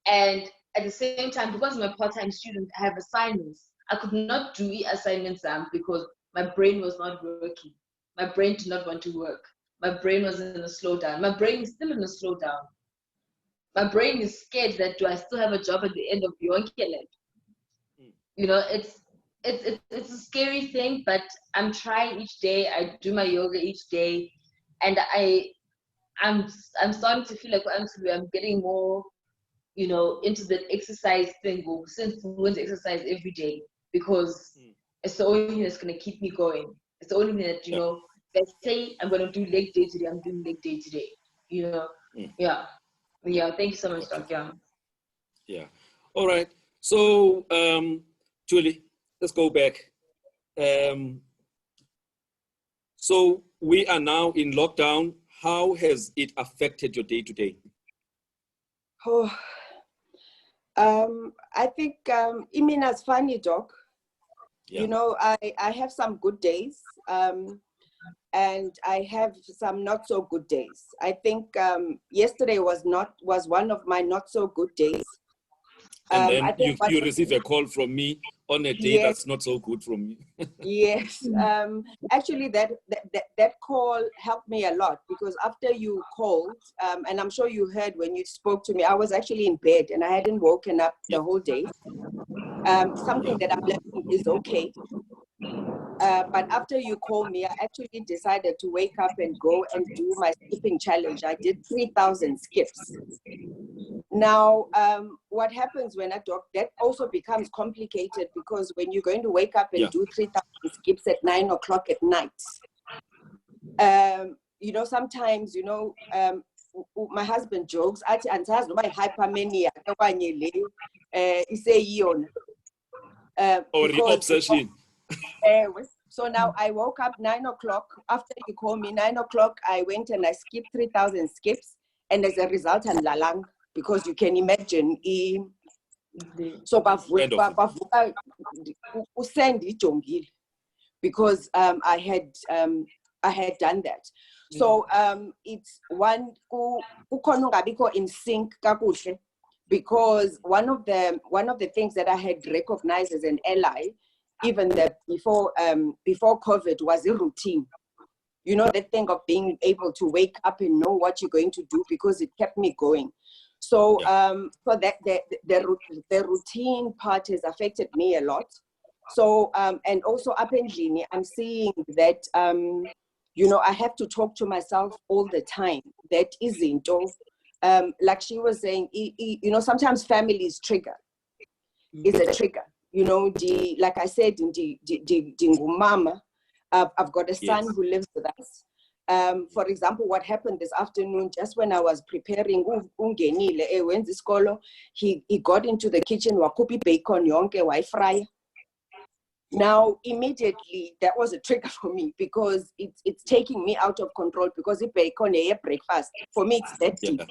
And at the same time, because I'm a part-time student, I have assignments. I could not do assignments because my brain was not working. My brain did not want to work. My brain was in a slowdown. My brain is still in a slowdown. my brain is scared that do I still have a job at the end of Yonke Land? You know, it's a scary thing, but I'm trying each day. I do my yoga each day, and I'm starting to feel like I'm getting more, you know, into the exercise thing. Since we want to exercise every day because it's the only thing that's gonna keep me going. It's the only thing that, you know, let's say I'm gonna do leg day today. I'm doing leg day today. You know, yeah. Thank you so much, Dr. Young. Yeah. All right. So, Julie, let's go back. So we are now in lockdown. How has it affected your day to day? Oh, I think Imina's funny, Doc. Yeah. You know, I have some good days, and I have some not so good days. I think yesterday was one of my not so good days. And then I think you receive a call from me on a day that's not so good from me. Yes, actually that call helped me a lot, because after you called, and I'm sure you heard when you spoke to me, I was actually in bed and I hadn't woken up the whole day. Something that I'm learning is okay. But after you called me, I actually decided to wake up and go and do my skipping challenge. I did 3,000 skips. Now, what happens when that also becomes complicated, because when you're going to wake up and do 3,000 skips at 9 o'clock at night, you know, sometimes, you know, my husband jokes, my hypermania, or the obsession. So now I woke up 9 o'clock. After you called me 9 o'clock, I went and I skipped 3,000 skips. And as a result, I'm lalang, because you can imagine. So because I had done that. So it's one in sync, because one of the things that I had recognized as an ally, even that before COVID, was a routine. You know, the thing of being able to wake up and know what you're going to do, because it kept me going. So so that the routine part has affected me a lot. So and also up in Gini, I'm seeing that you know, I have to talk to myself all the time. That isn't like she was saying, you know, sometimes families trigger. Is a trigger. You know, like I said, mama. I've got a son who lives with us. For example, what happened this afternoon, just when I was preparing he got into the kitchen, wakupi bacon yonke waifry. Now, immediately, that was a trigger for me, because it's taking me out of control, because the bacon breakfast, for me, it's that deep.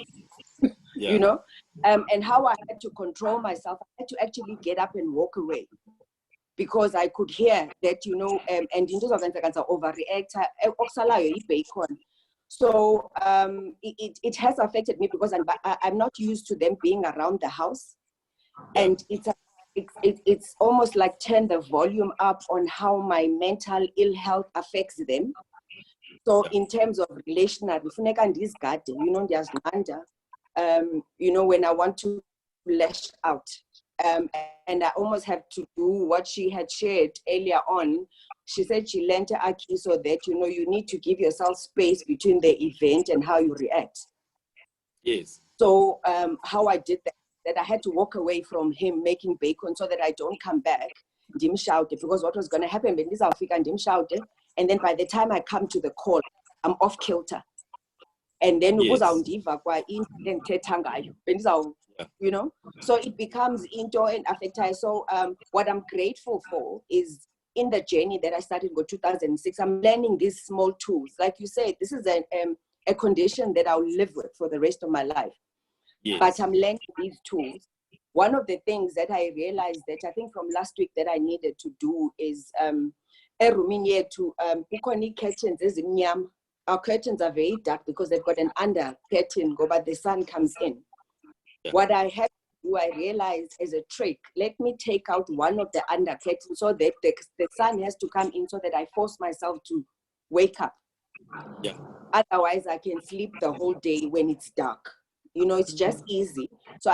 You know, and how I had to control myself, I had to actually get up and walk away, because I could hear that, you know, and into overreact, bacon. So it has affected me, because I'm not used to them being around the house, and it's almost like turn the volume up on how my mental ill health affects them. So in terms of relational, you know, there's you know, when I want to lash out. And I almost have to do what she had shared earlier on. She said she learned Aki, so that, you know, you need to give yourself space between the event and how you react. Yes. So how I did that I had to walk away from him making bacon, so that I don't come back, dim shout, because what was going to happen, when this African dim shout, and then by the time I come to the call, I'm off kilter. And then you know, so it becomes into and affected. So what I'm grateful for is, in the journey that I started in 2006, I'm learning these small tools. Like you said, this is a condition that I'll live with for the rest of my life. Yes. But I'm learning these tools. One of the things that I realized that I think from last week that I needed to do is curtains. Our curtains are very dark because they've got an under curtain, but the sun comes in. Yeah. What I have to do, I realized, as a trick, let me take out one of the under curtains, so that the sun has to come in, so that I force myself to wake up. Yeah. Otherwise, I can sleep the whole day when it's dark. it's just easy. So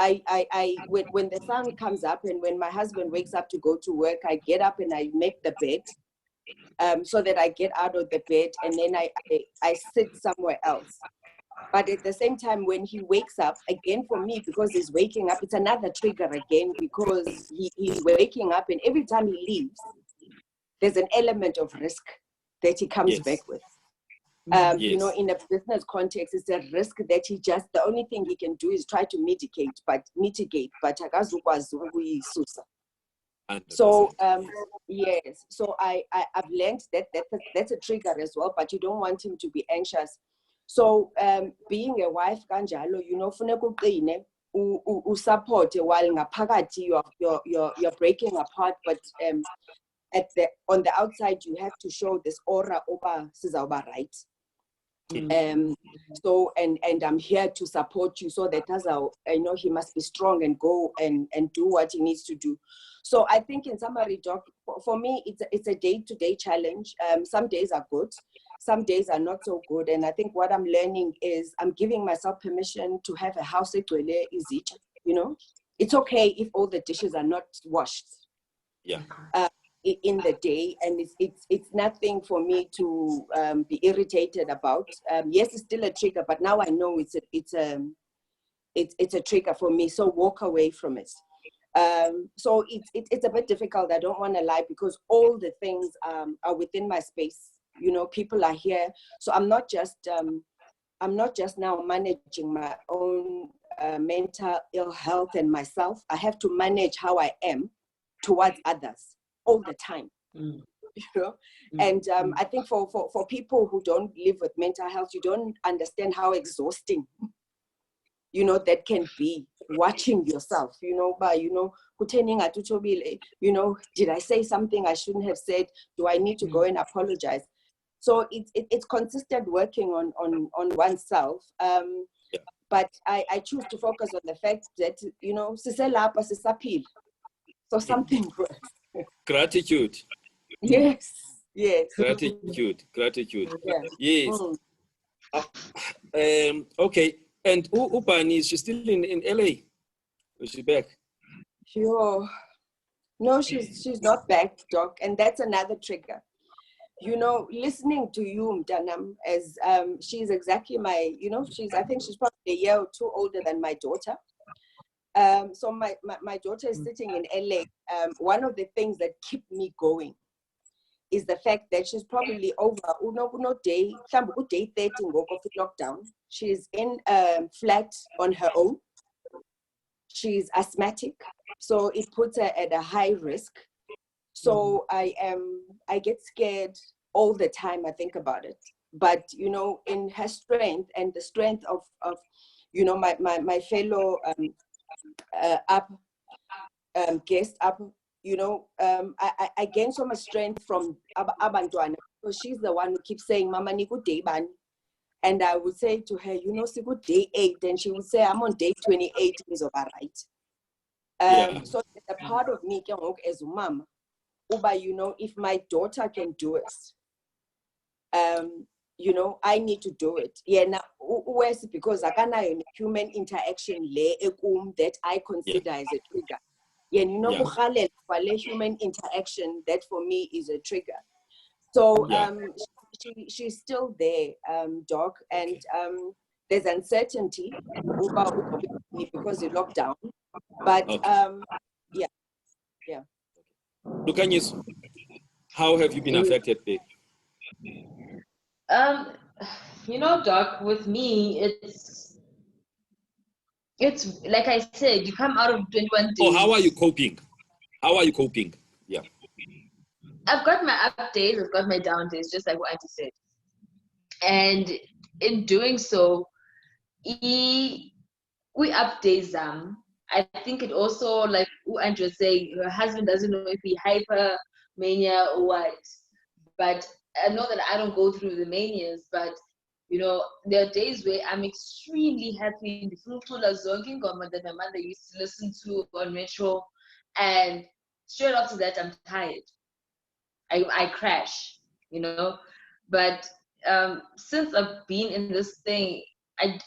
when the sun comes up and when my husband wakes up to go to work, I get up and I make the bed, so that I get out of the bed and then I sit somewhere else. But at the same time, when he wakes up, again for me, because he's waking up, it's another trigger again, because he's waking up and every time he leaves, there's an element of risk that he comes back with. In a business context, it's a risk that the only thing he can do is try to mitigate, but akazukwazi ukuyisusa. So yes, so I've learned that's a trigger as well, but you don't want him to be anxious. So being a wife kanjalo, funeka uqine usupport while ngaphakathi you're breaking apart, but on the outside you have to show this aura oba sizawuba right. So and I'm here to support you, so that as I know he must be strong and go and do what he needs to do. So I think in summary, Doc, for me it's a day-to-day challenge. Some days are good, some days are not so good, and I think what I'm learning is I'm giving myself permission to have a house egcwele izitya. It's okay if all the dishes are not washed. In the day, and it's nothing for me to be irritated about. Yes, it's still a trigger, but now I know it's a trigger for me. So walk away from it. So it's a bit difficult. I don't want to lie, because all the things are within my space. People are here, so I'm not just now managing my own mental ill health and myself. I have to manage how I am towards others all the time. And I think for people who don't live with mental health, you don't understand how exhausting that can be, watching yourself, did I say something I shouldn't have said? Do I need to go and apologize? So it's consistent working on oneself. But I choose to focus on the fact that, siselapha sisaphila. So something works. Gratitude. Yes. Gratitude. Yes. Okay. And Ubani, is she still in LA? Is she back? Sure. No, she's not back, Doc. And that's another trigger. Listening to you, Mdanam, as she's exactly my, I think she's probably a year or two older than my daughter. So my daughter is sitting in LA. One of the things that keep me going is the fact that she's probably over day 30 of lockdown. She's in a flat on her own. She's asthmatic, so it puts her at a high risk. So I get scared all the time. I think about it, but in her strength and the strength of my fellow guest up, I gain so much strength from abantwana, because she's the one who keeps saying, Mama niku day ban, and I would say to her, siku day 8, and she would say, I'm on day 28, is all right. So the part of me can work as a mom, but if my daughter can do it, I need to do it. Because I can have human interaction that I consider as a trigger. Human interaction, that for me is a trigger. So she's still there, Doc, and there's uncertainty because of lockdown. But Lukanyis, how have you been affected, babe? Doc, with me, it's like I said, you come out of 21 days. Oh, how are you coping? Yeah. I've got my up days, I've got my down days, just like what Auntie said. And in doing so, we up days. I think it also, like Auntie was saying, her husband doesn't know if he hypermania or what. But I know that I don't go through the manias, but there are days where I'm extremely happy. The Fruitful Zonking Goma that my mother used to listen to on Metro, and straight after that, I'm tired. I crash, But since I've been in this thing,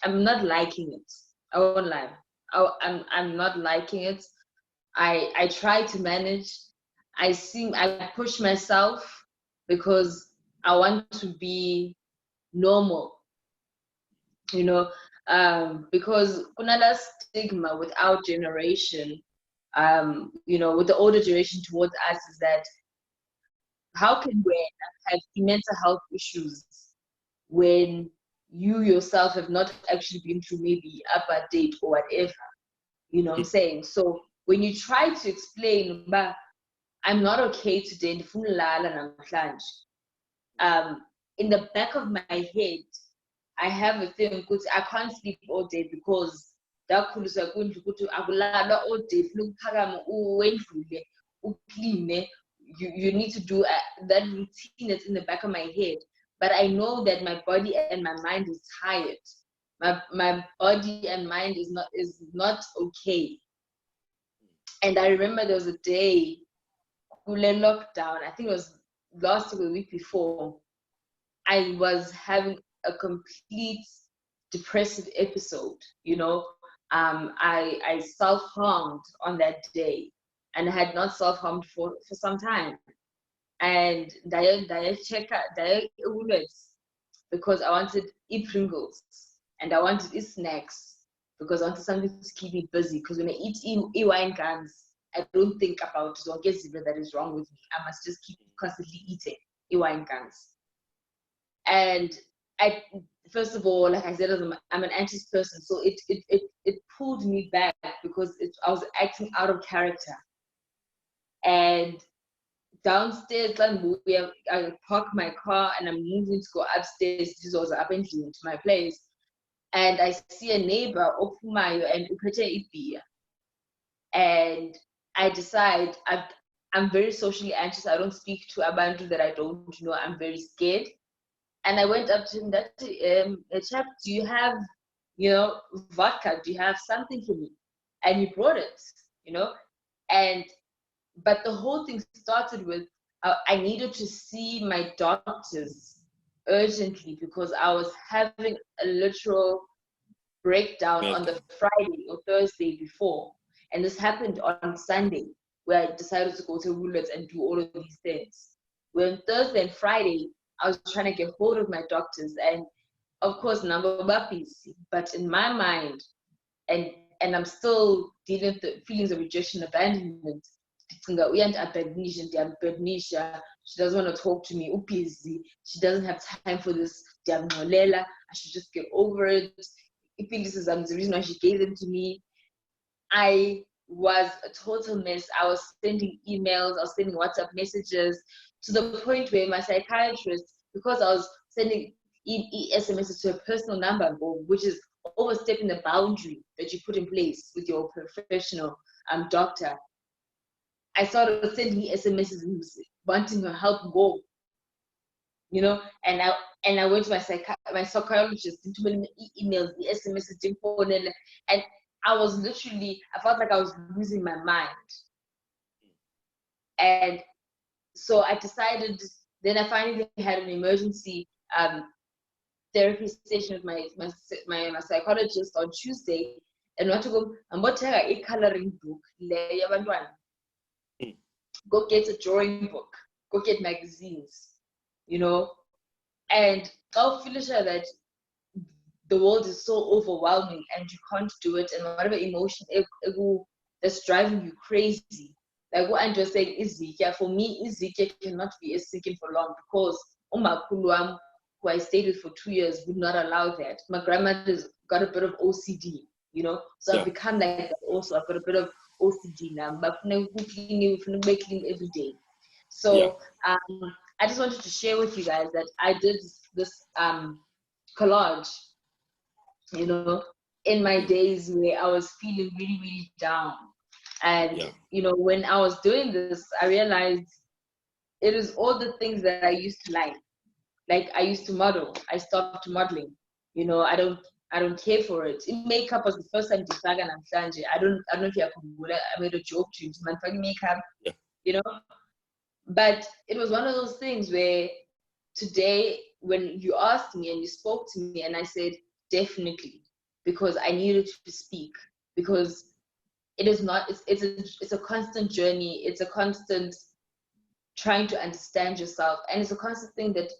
I'm not liking it. I won't lie. I'm not liking it. I try to manage. I push myself because I want to be normal, you know, because kunala stigma with our generation, you know, with the older generation towards us is that how can we have mental health issues when you yourself have not actually been through maybe apartheid or whatever, you know what I'm saying? So when you try to explain, but I'm not okay today, in the back of my head, I have a thing because I can't sleep all day because ndakhulisa kundlu ukuthi akulalwa all day funeka uphakame uwendlule ukline. You need to do that routine that's in the back of my head, but I know that my body and my mind is tired. My body and mind is not okay. And I remember there was a day lockdown, I think it was last week or the week before, I was having a complete depressive episode, you know. I self-harmed on that day, and I had not self-harmed for some time. And I check out because I wanted Pringles and I wanted snacks because I wanted something to keep me busy. Because when I eat wine guns, I don't think about that is wrong with me. I must just keep constantly eating wine guns. And I, first of all, like I said, I'm an anxious person, so it pulled me back because I was acting out of character. And downstairs, I park my car and I'm moving to go upstairs. This was up into my place, and I see a neighbor Opumayo and upete beer, and I decide I'm very socially anxious. I don't speak to abantu that I don't know. I'm very scared. And I went up to him, chap, do you have, you know, vodka? Do you have something for me? And he brought it, you know. But the whole thing started with, I needed to see my doctors urgently because I was having a literal breakdown on the Friday or Thursday before. And this happened on Sunday, where I decided to go to Woolworths and do all of these things. When Thursday and Friday, I was trying to get hold of my doctors, and of course, number busy. But in my mind, and I'm still dealing with the feelings of rejection, abandonment. She doesn't want to talk to me. She doesn't have time for this. I should just get over it. This is the reason why she gave them to me. I was a total mess. I was sending emails, I was sending WhatsApp messages, to the point where my psychiatrist, because I was sending SMSs to a personal number, which is overstepping the boundary that you put in place with your professional doctor, I started sending SMSs wanting her help go, you know, and I went to my psychologist, too many emails, the SMSs, and I was literally, I felt like I was losing my mind. And so I decided, then I finally had an emergency therapy session with my psychologist on Tuesday, and want to go, I'm about to take a coloring book, go get a drawing book, go get magazines, you know, and I'll feel sure that the world is so overwhelming and you can't do it, and whatever emotion that's driving you crazy. Like what Andrew was saying, Ezekiel, for me, Ezekiel cannot be a seeking for long because Umakuluam, who I stayed with for 2 years, would not allow that. My grandmother's got a bit of OCD, you know, so I've become like that also. I've got a bit of OCD now, but clean every day. So I just wanted to share with you guys that I did this collage, you know, in my days where I was feeling really, really down. And, you know, when I was doing this, I realized it is all the things that I used to like. Like I used to model. I stopped modeling. You know, I don't care for it. In makeup was the first time I don't know if you I made a joke to man makeup, you know. But it was one of those things where today, when you asked me and you spoke to me, and I said, definitely, because I needed to speak, because it is not, it's a constant journey. It's a constant trying to understand yourself. And it's a constant thing that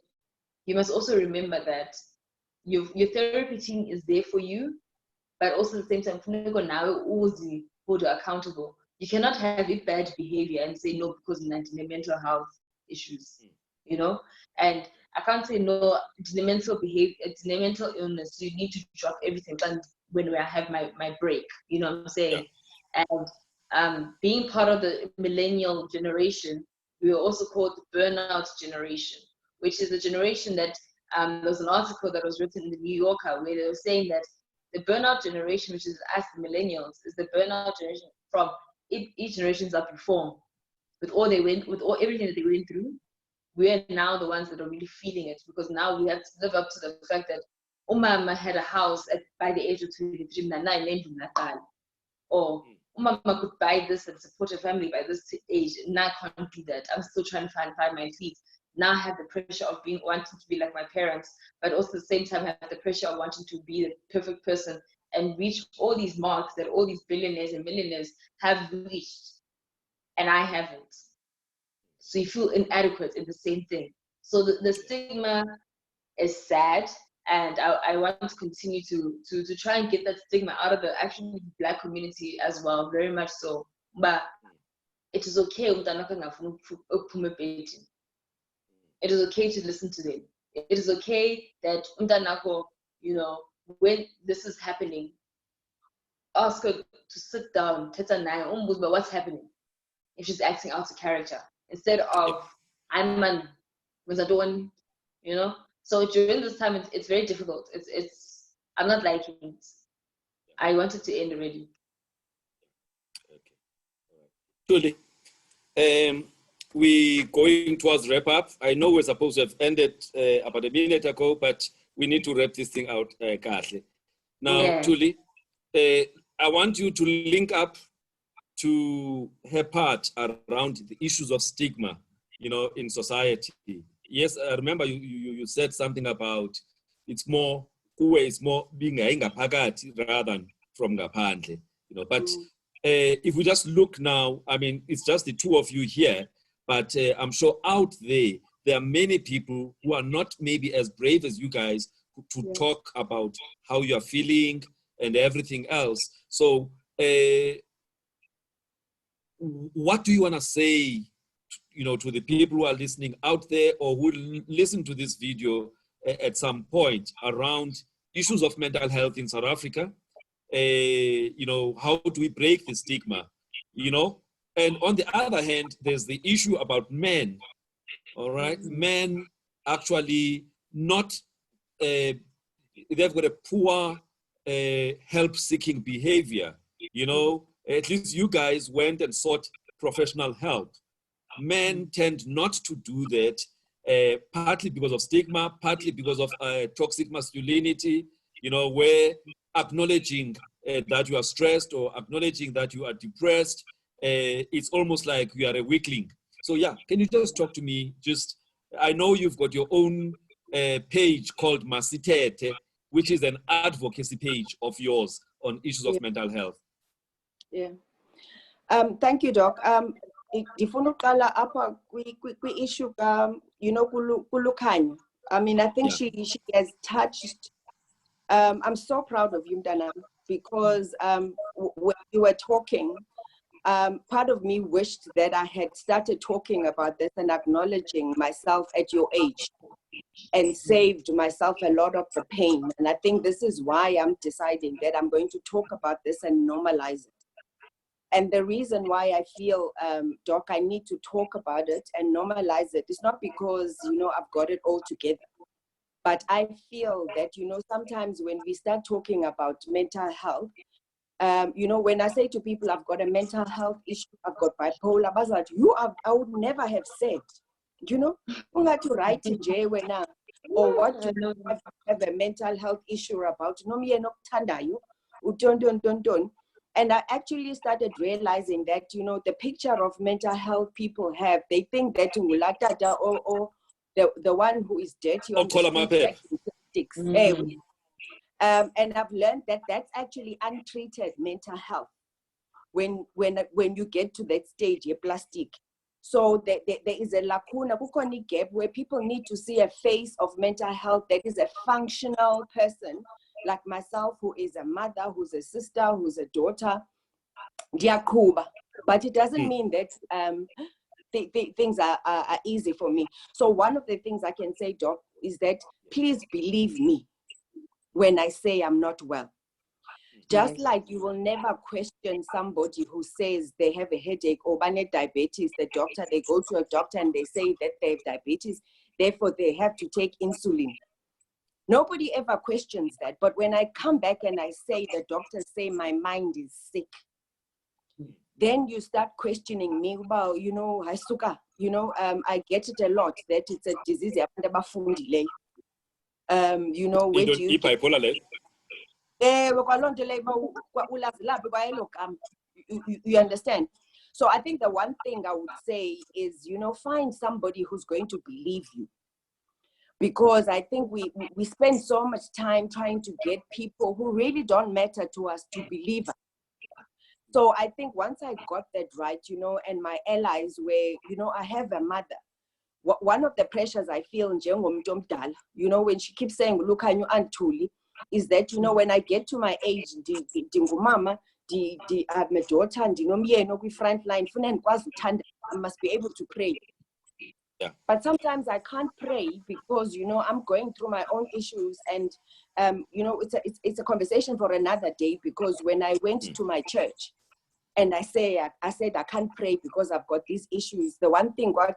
you must also remember that your therapy team is there for you, but also at the same time, now always hold you accountable. You cannot have a bad behavior and say no because of mental health issues, you know? And I can't say no to the mental behavior, to the mental illness. You need to drop everything when I have my break, you know what I'm saying? Yeah. And being part of the millennial generation, we are also called the burnout generation, which is a generation that there was an article that was written in the New Yorker where they were saying that the burnout generation, which is us, the millennials, is the burnout generation from each generations up before, with everything that they went through. We are now the ones that are really feeling it, because now we have to live up to the fact that Umama had a house by the age of 23, or Umama could buy this and support a family by this age. Now I can't do that. I'm still trying to find my feet. Now I have the pressure of wanting to be like my parents, but also at the same time I have the pressure of wanting to be the perfect person and reach all these marks that all these billionaires and millionaires have reached, and I haven't. So you feel inadequate in the same thing. So the stigma is sad, and I want to continue to try and get that stigma out of the actually Black community as well, very much so. But it is okay. It is okay to listen to them. It is okay that you know, when this is happening, ask her to sit down, but what's happening if she's acting out of character, instead of I'm man, you know. So during this time, it's very difficult. It's I'm not liking it. I want it to end already. Okay. Truly. We're going towards wrap up. I know we're supposed to have ended about a minute ago, but we need to wrap this thing out, Kahle. Now, yeah. Truly, I want you to link up to her part around the issues of stigma, you know, in society. Yes, I remember you said something about it's more being rather than from ngaphandle, you know. But if we just look now, I mean, it's just the two of you here. But I'm sure out there are many people who are not maybe as brave as you guys to talk about how you are feeling and everything else. So what do you want to say, you know, to the people who are listening out there or who listen to this video at some point around issues of mental health in South Africa? You know, how do we break the stigma, you know? And on the other hand, there's the issue about men, all right? Men actually not, they've got a poor help-seeking behavior, you know? At least you guys went and sought professional help. Men tend not to do that, partly because of stigma, partly because of toxic masculinity, you know, where acknowledging that you are stressed or acknowledging that you are depressed, it's almost like you are a weakling. So yeah, can you just talk to me? Just, I know you've got your own page called Masitete, which is an advocacy page of yours on issues of mental health. Yeah. Thank you, Doc. Ndifuna uqala apha kwi-issue you know, kuLukhanyo. I mean, I think she has touched. I'm so proud of you, Mtanam, because when you were talking, part of me wished that I had started talking about this and acknowledging myself at your age and saved myself a lot of the pain. And I think this is why I'm deciding that I'm going to talk about this and normalize it. And the reason why I feel, Doc, I need to talk about it and normalize it is not because, you know, I've got it all together. But I feel that, you know, sometimes when we start talking about mental health, you know, when I say to people, I've got a mental health issue, I've got bipolar, I would never have said, you know, you have to write to Jay when or what do you have a mental health issue about? No, me no tanda you, don't. And I actually started realizing that, you know, the picture of mental health people have, they think that or the one who is dirty on the street, And I've learned that that's actually untreated mental health when you get to that stage, plastic. So there is a lacuna, kukoni gap, where people need to see a face of mental health that is a functional person, like myself, who is a mother, who's a sister, who's a daughter, diakuba. But it doesn't mean that things are easy for me. So one of the things I can say, Doc, is that please believe me when I say I'm not well. Just like you will never question somebody who says they have a headache or diabetes, they go to a doctor and they say that they have diabetes, therefore they have to take insulin. Nobody ever questions that. But when I come back and I say, the doctors say my mind is sick, then you start questioning me about, I get it a lot that it's a disease. Where do you bipolar? You understand? So I think the one thing I would say is, find somebody who's going to believe you. Because I think we spend so much time trying to get people who really don't matter to us to believe us. So I think once I got that right, and my allies were, I have a mother. One of the pressures I feel in when she keeps saying, look, I'm Tuli, is that, when I get to my age, mama, I'm a daughter, and front line, I must be able to pray. Yeah. But sometimes I can't pray because, I'm going through my own issues, and, it's a conversation for another day, because when I went to my church and I said I can't pray because I've got these issues, the one thing, are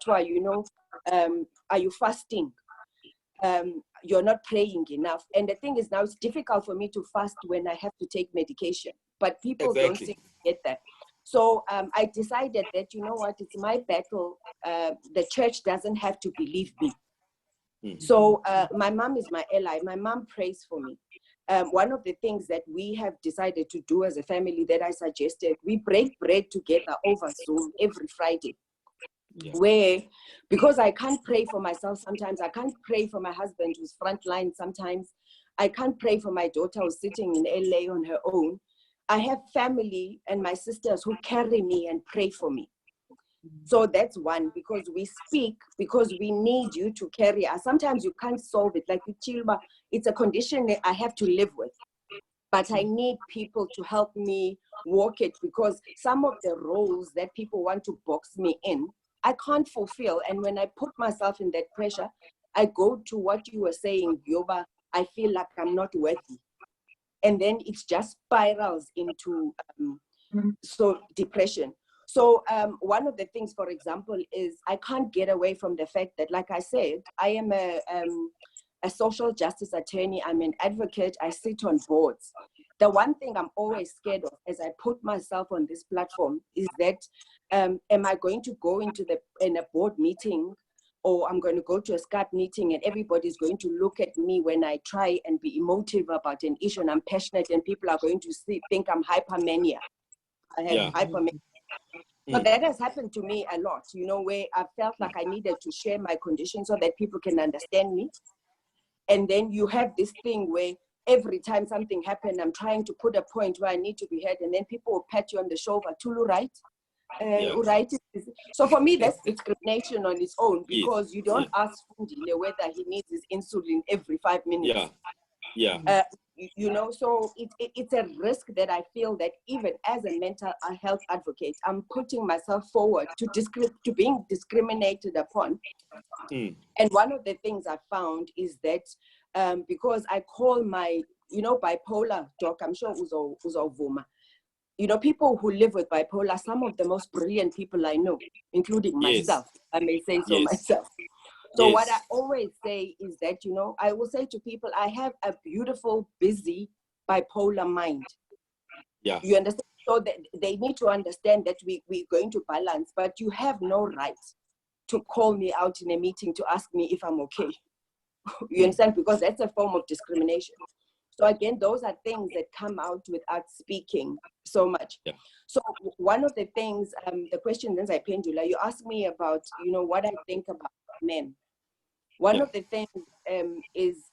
you fasting? You're not praying enough. And the thing is, now it's difficult for me to fast when I have to take medication, but people don't seem to get that. So I decided that, it's my battle. The church doesn't have to believe me. So my mom is my ally. My mom prays for me. One of the things that we have decided to do as a family that I suggested, we break bread together over Zoom every Friday. Yeah. Where, because I can't pray for myself sometimes, I can't pray for my husband who's frontline sometimes, I can't pray for my daughter who's sitting in LA on her own. I have family and my sisters who carry me and pray for me. So that's one, because we speak, because we need you to carry us. Sometimes you can't solve it, like with Chilba, it's a condition that I have to live with. But I need people to help me walk it, because some of the roles that people want to box me in, I can't fulfill. And when I put myself in that pressure, I go to what you were saying, Yoba, I feel like I'm not worthy. And then it just spirals into depression. So one of the things, for example, is I can't get away from the fact that, like I said, I am a social justice attorney. I'm an advocate. I sit on boards. The one thing I'm always scared of as I put myself on this platform is that am I going to go in a board meeting, or I'm going to go to a Skype meeting and everybody's going to look at me when I try and be emotive about an issue and I'm passionate, and people are going to think I'm hypermania. I have hypermania. So that has happened to me a lot, where I felt like I needed to share my condition so that people can understand me. And then you have this thing where every time something happened, I'm trying to put a point where I need to be heard, and then people will pat you on the shoulder, Tulu, right? Right. So for me, that's discrimination on its own, because you don't ask Fundile whether he needs his insulin every 5 minutes. So it's a risk that I feel that even as a mental health advocate, I'm putting myself forward to being discriminated upon. And one of the things I found is that because I call my, bipolar, Doc, I'm sure Uzo Vuma, people who live with bipolar, some of the most brilliant people I know, including myself, I may say so myself. So what I always say is that, I will say to people, I have a beautiful, busy, bipolar mind. Yeah. You understand? So they need to understand that we're going to balance, but you have no right to call me out in a meeting to ask me if I'm okay. You understand? Because that's a form of discrimination. So again, those are things that come out without speaking so much. Yeah. So one of the things, the question then I pendula, you asked me about, what I think about men. One of the things is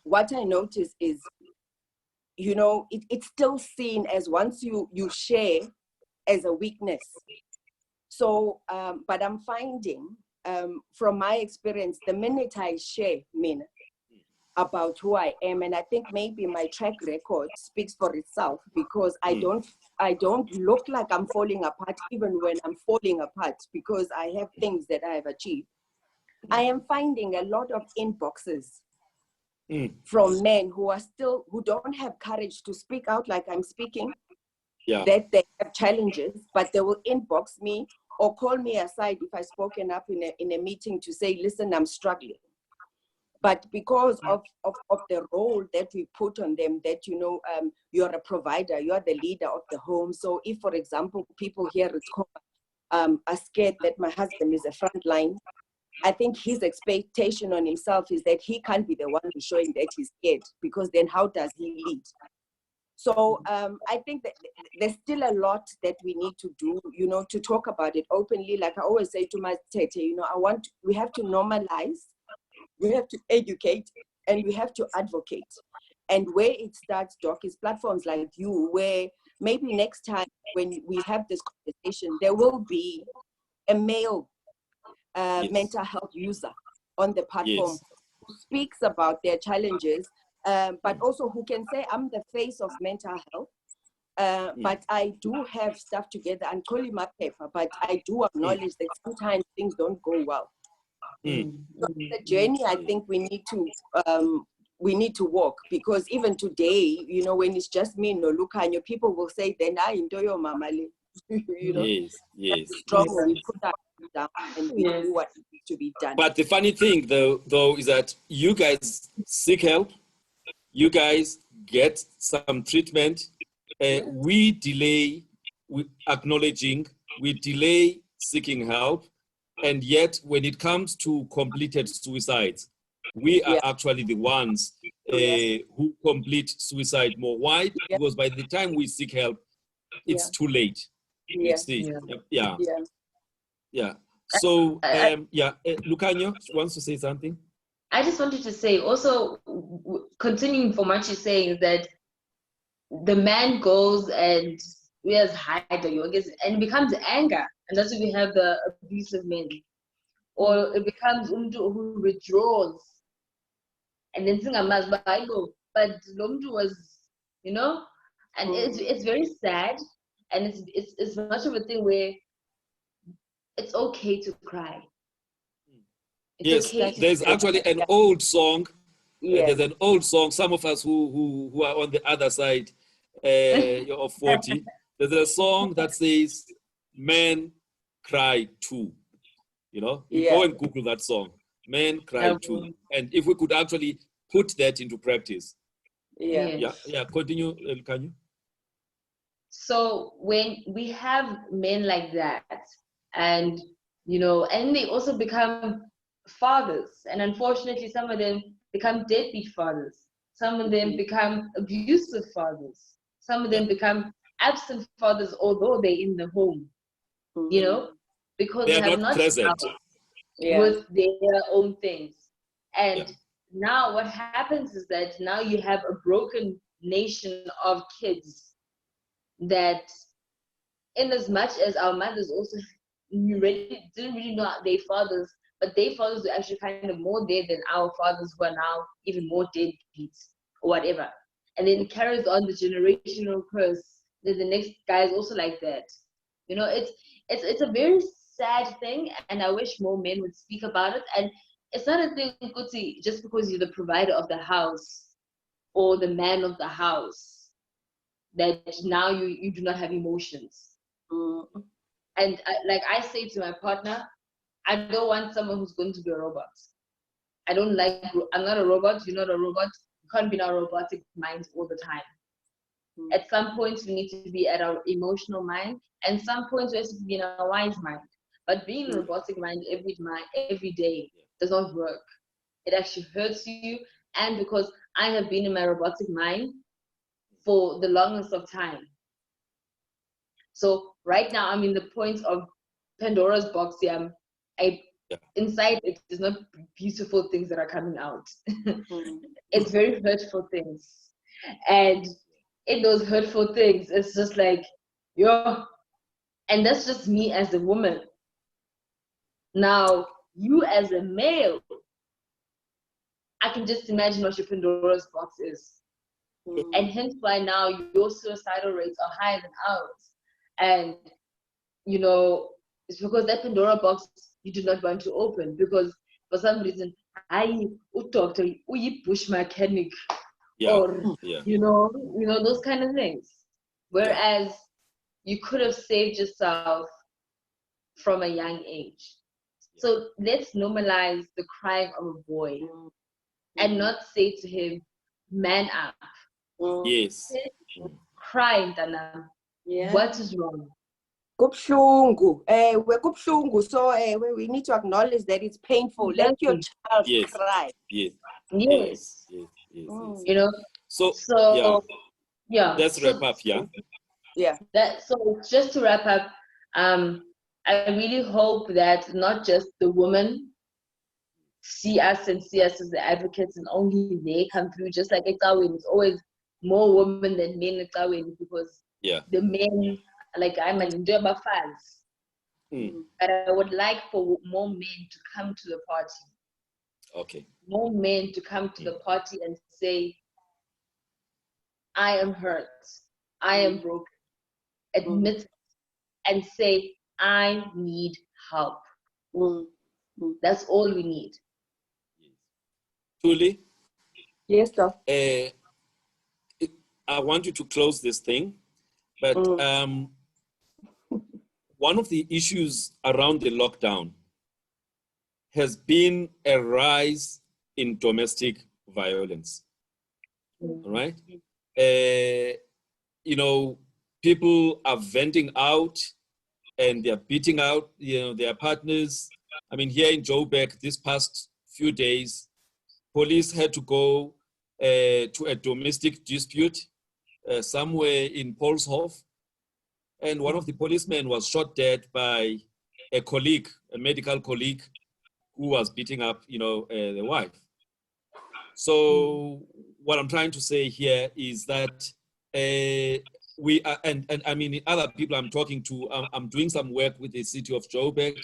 what I notice is, you know, it's still seen as once you share as a weakness. So, but I'm finding from my experience, the minute I share, Mina, about who I am, and I think maybe my track record speaks for itself, because I don't look like I'm falling apart even when I'm falling apart, because I have things that I have achieved. I am finding a lot of inboxes from men who don't have courage to speak out like I'm speaking, that they have challenges, but they will inbox me or call me aside if I've spoken up in a meeting to say, listen, I'm struggling. But because of the role that we put on them, that, you know, you're a provider, you're the leader of the home. So if, for example, people here at home are scared that my husband is a frontline, I think his expectation on himself is that he can't be the one who's showing that he's scared, because then how does he lead? So I think that there's still a lot that we need to do, you know, to talk about it openly. Like I always say to my Tete, you know, we have to normalize, we have to educate, and we have to advocate. And where it starts, Doc, is platforms like you, where maybe next time when we have this conversation, there will be a male mental health user on the platform who speaks about their challenges, but also who can say, I'm the face of mental health, but I do have stuff together and call him a paper, but I do acknowledge that sometimes things don't go well. So the journey I think we need to walk, because even today, you know, when it's just me no Lucanyo, people will say, then I enjoy your mamali. You know, strong, we put that down and we do what needs to be done. But the funny thing though is that you guys seek help, you guys get some treatment, we delay acknowledging, we delay seeking help, and yet when it comes to completed suicides, we are actually the ones who complete suicide more. Why? Because by the time we seek help, it's too late. You see? So, Lucanyo wants to say something. I just wanted to say, also, continuing from what you're saying, is that the man goes and we as hide the yogas, and it becomes anger, and that's when we have the abusive men, or it becomes umdu who withdraws, and then sing a Bible, but Lomdu was, you know, and it's very sad, and it's much of a thing where it's okay to cry. It's there's actually an old song. There's an old song. Some of us who are on the other side of 40, there's a song that says, "Men cry too." You know, you go and Google that song. Men cry too. And if we could actually put that into practice. Continue, can you? So when we have men like that, and you know, and they also become fathers, and unfortunately some of them become deadbeat fathers, some of them become abusive fathers, some of them become absent fathers although they're in the home, you know, because they have not present with their own things. And now what happens is that now you have a broken nation of kids that, in as much as our mothers also didn't really know their fathers, but their fathers were actually kind of more there than our fathers, who are now even more deadbeats or whatever. And then it carries on the generational curse. Then the next guy is also like that. You know, it's a very sad thing, and I wish more men would speak about it. And it's not a thing, Kuti, just because you're the provider of the house or the man of the house, that now you do not have emotions. And like I say to my partner, I don't want someone who's going to be a robot. I'm not a robot, you're not a robot. You can't be in our robotic mind all the time. At some points, we need to be at our emotional mind, and some points we have to be in our wise mind. But being in a robotic mind every day does not work. It actually hurts you, and because I have been in my robotic mind for the longest of time. So right now I'm in the point of Pandora's box here. inside it is not beautiful things that are coming out. It's very hurtful things. And in those hurtful things, it's just like, yo, and that's just me as a woman. Now, you as a male, I can just imagine what your Pandora's box is. And hence why now your suicidal rates are higher than ours. And, you know, it's because that Pandora box you do not want to open, because for some reason, doctor, bush mechanic, or you know, those kind of things. Whereas you could have saved yourself from a young age. So let's normalize the crying of a boy and not say to him, man up. Yes. Crying, Dana. What is wrong? Kubhlungu. So we need to acknowledge that it's painful. Let your child cry. Yes. You know. So let's wrap up. So just to wrap up, I really hope that not just the women see us as the advocates and only they come through. Just like Ekawin, it's always more women than men Ekawin, because the men, like I'm an Njoba fans. But I would like for more men to come to the party. Okay. More men to come to the party and say, I am hurt, I am broken. Admit it and say, I need help. That's all we need. Thuli? Yes, sir. I want you to close this thing, but one of the issues around the lockdown has been a rise in domestic violence. All right? You know, people are venting out and they're beating out, their partners. I mean, here in Joburg, this past few days, police had to go to a domestic dispute somewhere in Polshof. And one of the policemen was shot dead by a colleague, a medical colleague, who was beating up, the wife. So what I'm trying to say here is that we are, and I mean, other people I'm talking to, I'm doing some work with the city of Joburg,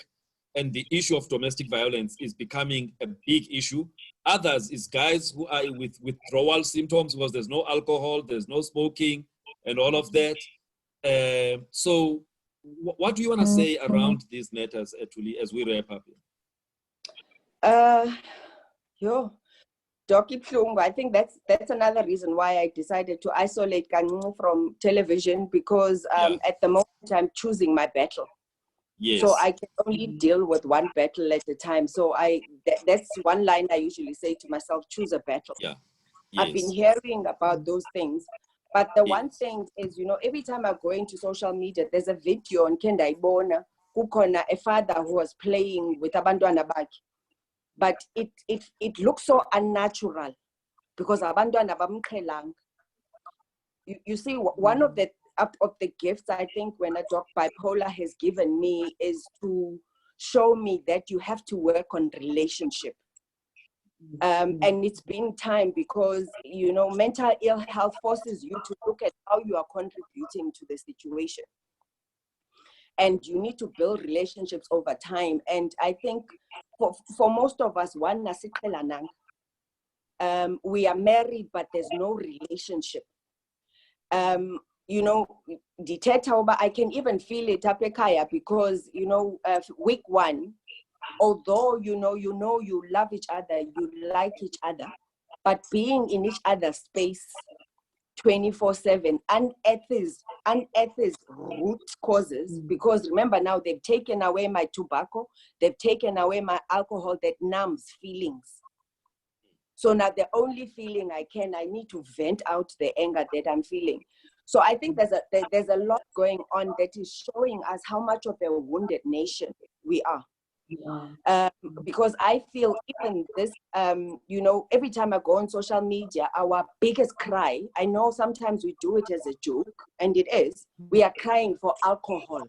and the issue of domestic violence is becoming a big issue. Others is guys who are with withdrawal symptoms because there's no alcohol, there's no smoking, and all of that. So what do you want to say around these matters, actually, as we wrap up? Doki Plungu, I think that's another reason why I decided to isolate Kangu from television, because at the moment I'm choosing my battle. Yes. So I can only deal with one battle at a time. So that's one line I usually say to myself: choose a battle. Yeah. Yes. I've been hearing about those things. But the one thing is, every time I go into social media, there's a video on Kenda Ibona, Kukona, a father who was playing with Abandwana Baki. But it looks so unnatural because Abandwana Bamkelang. You see, one of the gifts I think when I talk bipolar has given me is to show me that you have to work on relationship. And it's been time because, mental ill health forces you to look at how you are contributing to the situation. And you need to build relationships over time. And I think for most of us, we are married, but there's no relationship. I can even feel it up Ekaya because, week one, although you love each other, you like each other, but being in each other's space 24/7 unearths root causes, because remember now they've taken away my tobacco, they've taken away my alcohol that numbs feelings. So now the only feeling I need to vent out the anger that I'm feeling. So I think there's a lot going on that is showing us how much of a wounded nation we are. Because I feel even this, every time I go on social media, our biggest cry, I know sometimes we do it as a joke, and it is, we are crying for alcohol.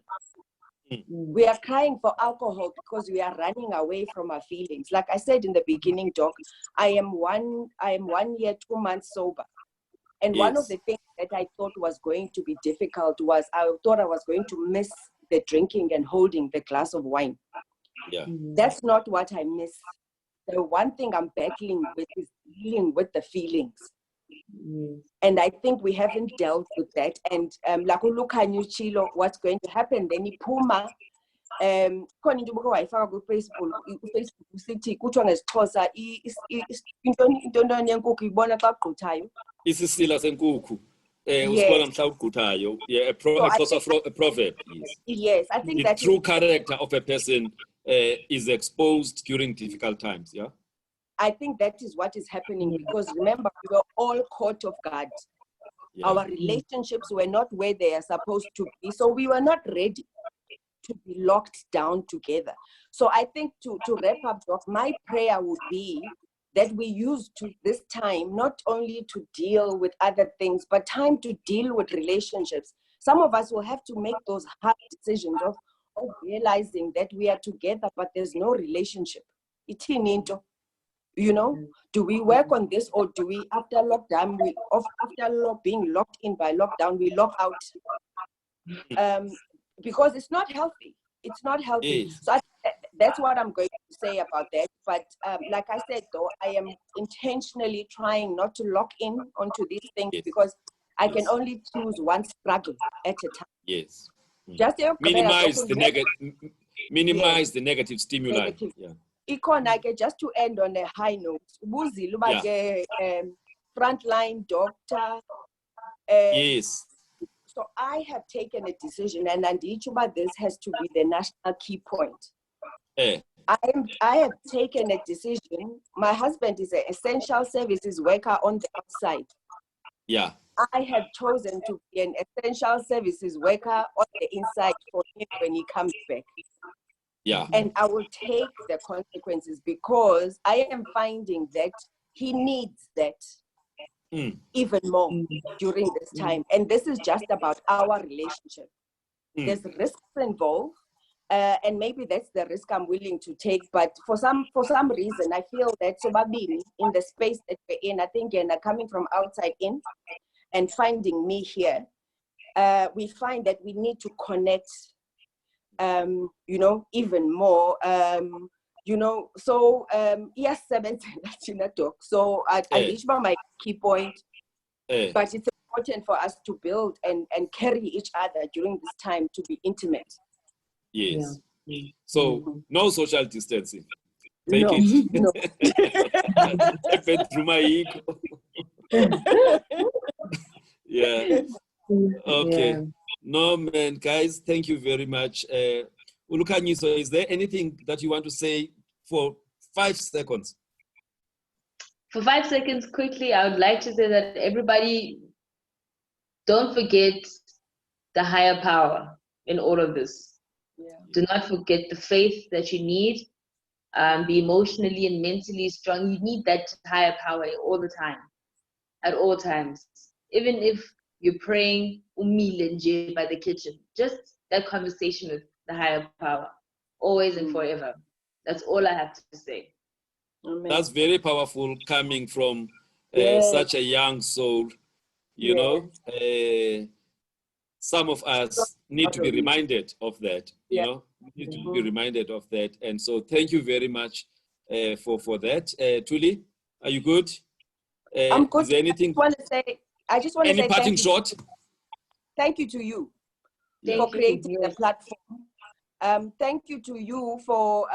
We are crying for alcohol because we are running away from our feelings. Like I said in the beginning, Doc, I am 1 year, 2 months sober. And one of Yes. the things that I thought was going to be difficult was I thought I was going to miss the drinking and holding the glass of wine. Yeah. That's not what I miss. The one thing I'm battling with is dealing with the feelings. And I think we haven't dealt with that. And like Ulukanyu Chilo, what's going to happen? Then Puma, khona into obukho wayifaka ku-Facebook usithi kuthiwa ngesixhosa intoni yenkukhu ibona xa kugquthayo. Isisila senkukhu. Yes. Usibona mhla ugquthayo. Yeah, a proverb. Yes. Yes, I think The that true character of a person is exposed during difficult times. Yeah. I think that is what is happening because remember, we were all caught off guard. Yeah. Our relationships were not where they are supposed to be. So we were not ready to be locked down together. So I think to wrap up, Doc, my prayer would be that we use to this time not only to deal with other things, but time to deal with relationships. Some of us will have to make those hard decisions of realizing that we are together, but there's no relationship. You know, do we work on this, or do we, after lockdown, being locked in by lockdown, we lock out? Because it's not healthy. It's not healthy. Yes. So that's what I'm going to say about that. But like I said, though, I am intentionally trying not to lock in onto these things because I can only choose one struggle at a time. Yes. Just minimize the negative stimuli. Negative. Yeah. Just to end on a high note, frontline doctor. Yes. So I have taken a decision, and Andichuba, this has to be the national key point. I have taken a decision. My husband is an essential services worker on the outside. Yeah. I have chosen to be an essential services worker on the inside for him when he comes back. Yeah. And I will take the consequences because I am finding that he needs that even more during this time. And this is just about our relationship. There's risks involved. And maybe that's the risk I'm willing to take. But for some reason, I feel that Sobabini, in the space that we're in, I think, and coming from outside in and finding me here, we find that we need to connect, even more, So, yes, so I reached my key point, but it's important for us to build and carry each other during this time to be intimate. Yes. Yeah. So no social distancing. Take No. Yeah. Okay. Yeah. No, man, guys, thank you very much. Ulukanyiso, is there anything that you want to say for 5 seconds? For 5 seconds, quickly, I would like to say that everybody, don't forget the higher power in all of this. Yeah. Do not forget the faith that you need. Be emotionally and mentally strong. You need that higher power all the time, at all times. Even if you're praying umile by the kitchen, just that conversation with the higher power, always and forever. That's all I have to say. Amen. That's very powerful coming from such a young soul, you know. Some of us need to be reminded of that, you know, need to be reminded of that. And so thank you very much for that. Tuli, are you good? I'm good. Is there anything? I just want to say any parting shot? Thank you to you for creating the platform. Thank you to you for,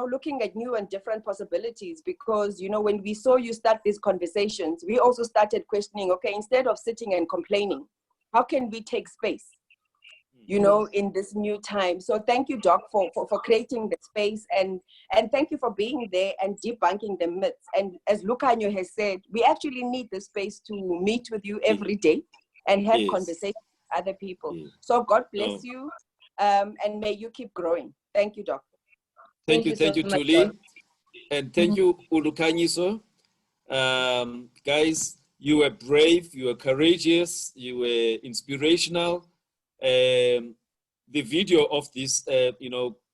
looking at new and different possibilities, because, when we saw you start these conversations, we also started questioning, okay, instead of sitting and complaining, how can we take space, in this new time? So thank you, Doc, for creating the space, and thank you for being there and debunking the myths. And as Lucanio has said, we actually need the space to meet with you every day and have conversations with other people. So God bless you, and may you keep growing. Thank you, Doc. Thank you, Tuli. And thank you, Ulukanyiso. Guys, you were brave, you were courageous, you were inspirational. the video of this,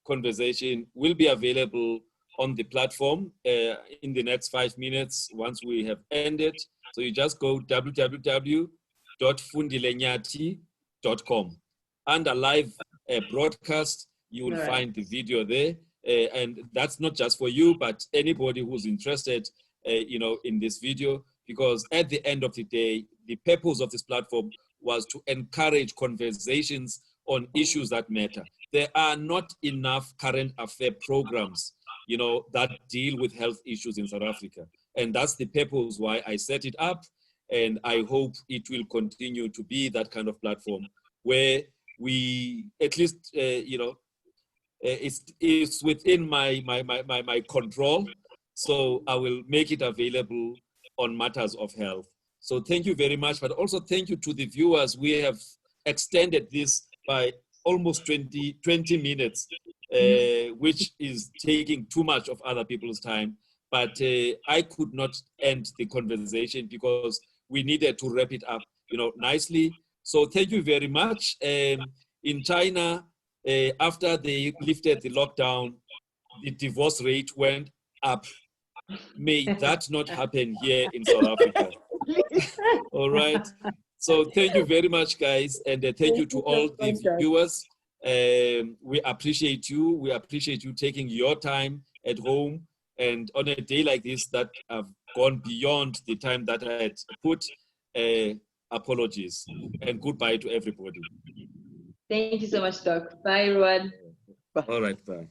conversation will be available on the platform in the next 5 minutes once we have ended. So you just go www.fundilenyati.com. Under live broadcast, you will find the video there. And that's not just for you, but anybody who's interested, in this video, because at the end of the day, the purpose of this platform was to encourage conversations on issues that matter. There are not enough current affair programs, that deal with health issues in South Africa. And that's the purpose why I set it up. And I hope it will continue to be that kind of platform where we, at least, it's within my control. So I will make it available on matters of health. So thank you very much, but also thank you to the viewers. We have extended this by almost 20 minutes, which is taking too much of other people's time. But I could not end the conversation because we needed to wrap it up, nicely. So thank you very much. In China, after they lifted the lockdown, the divorce rate went up. May that not happen here in South Africa. All right. So thank you very much, guys. And thank you to all the viewers. We appreciate you. We appreciate you taking your time at home. And on a day like this that I've gone beyond the time that I had put, apologies. And goodbye to everybody. Thank you so much, Doc. Bye, everyone. All right, bye.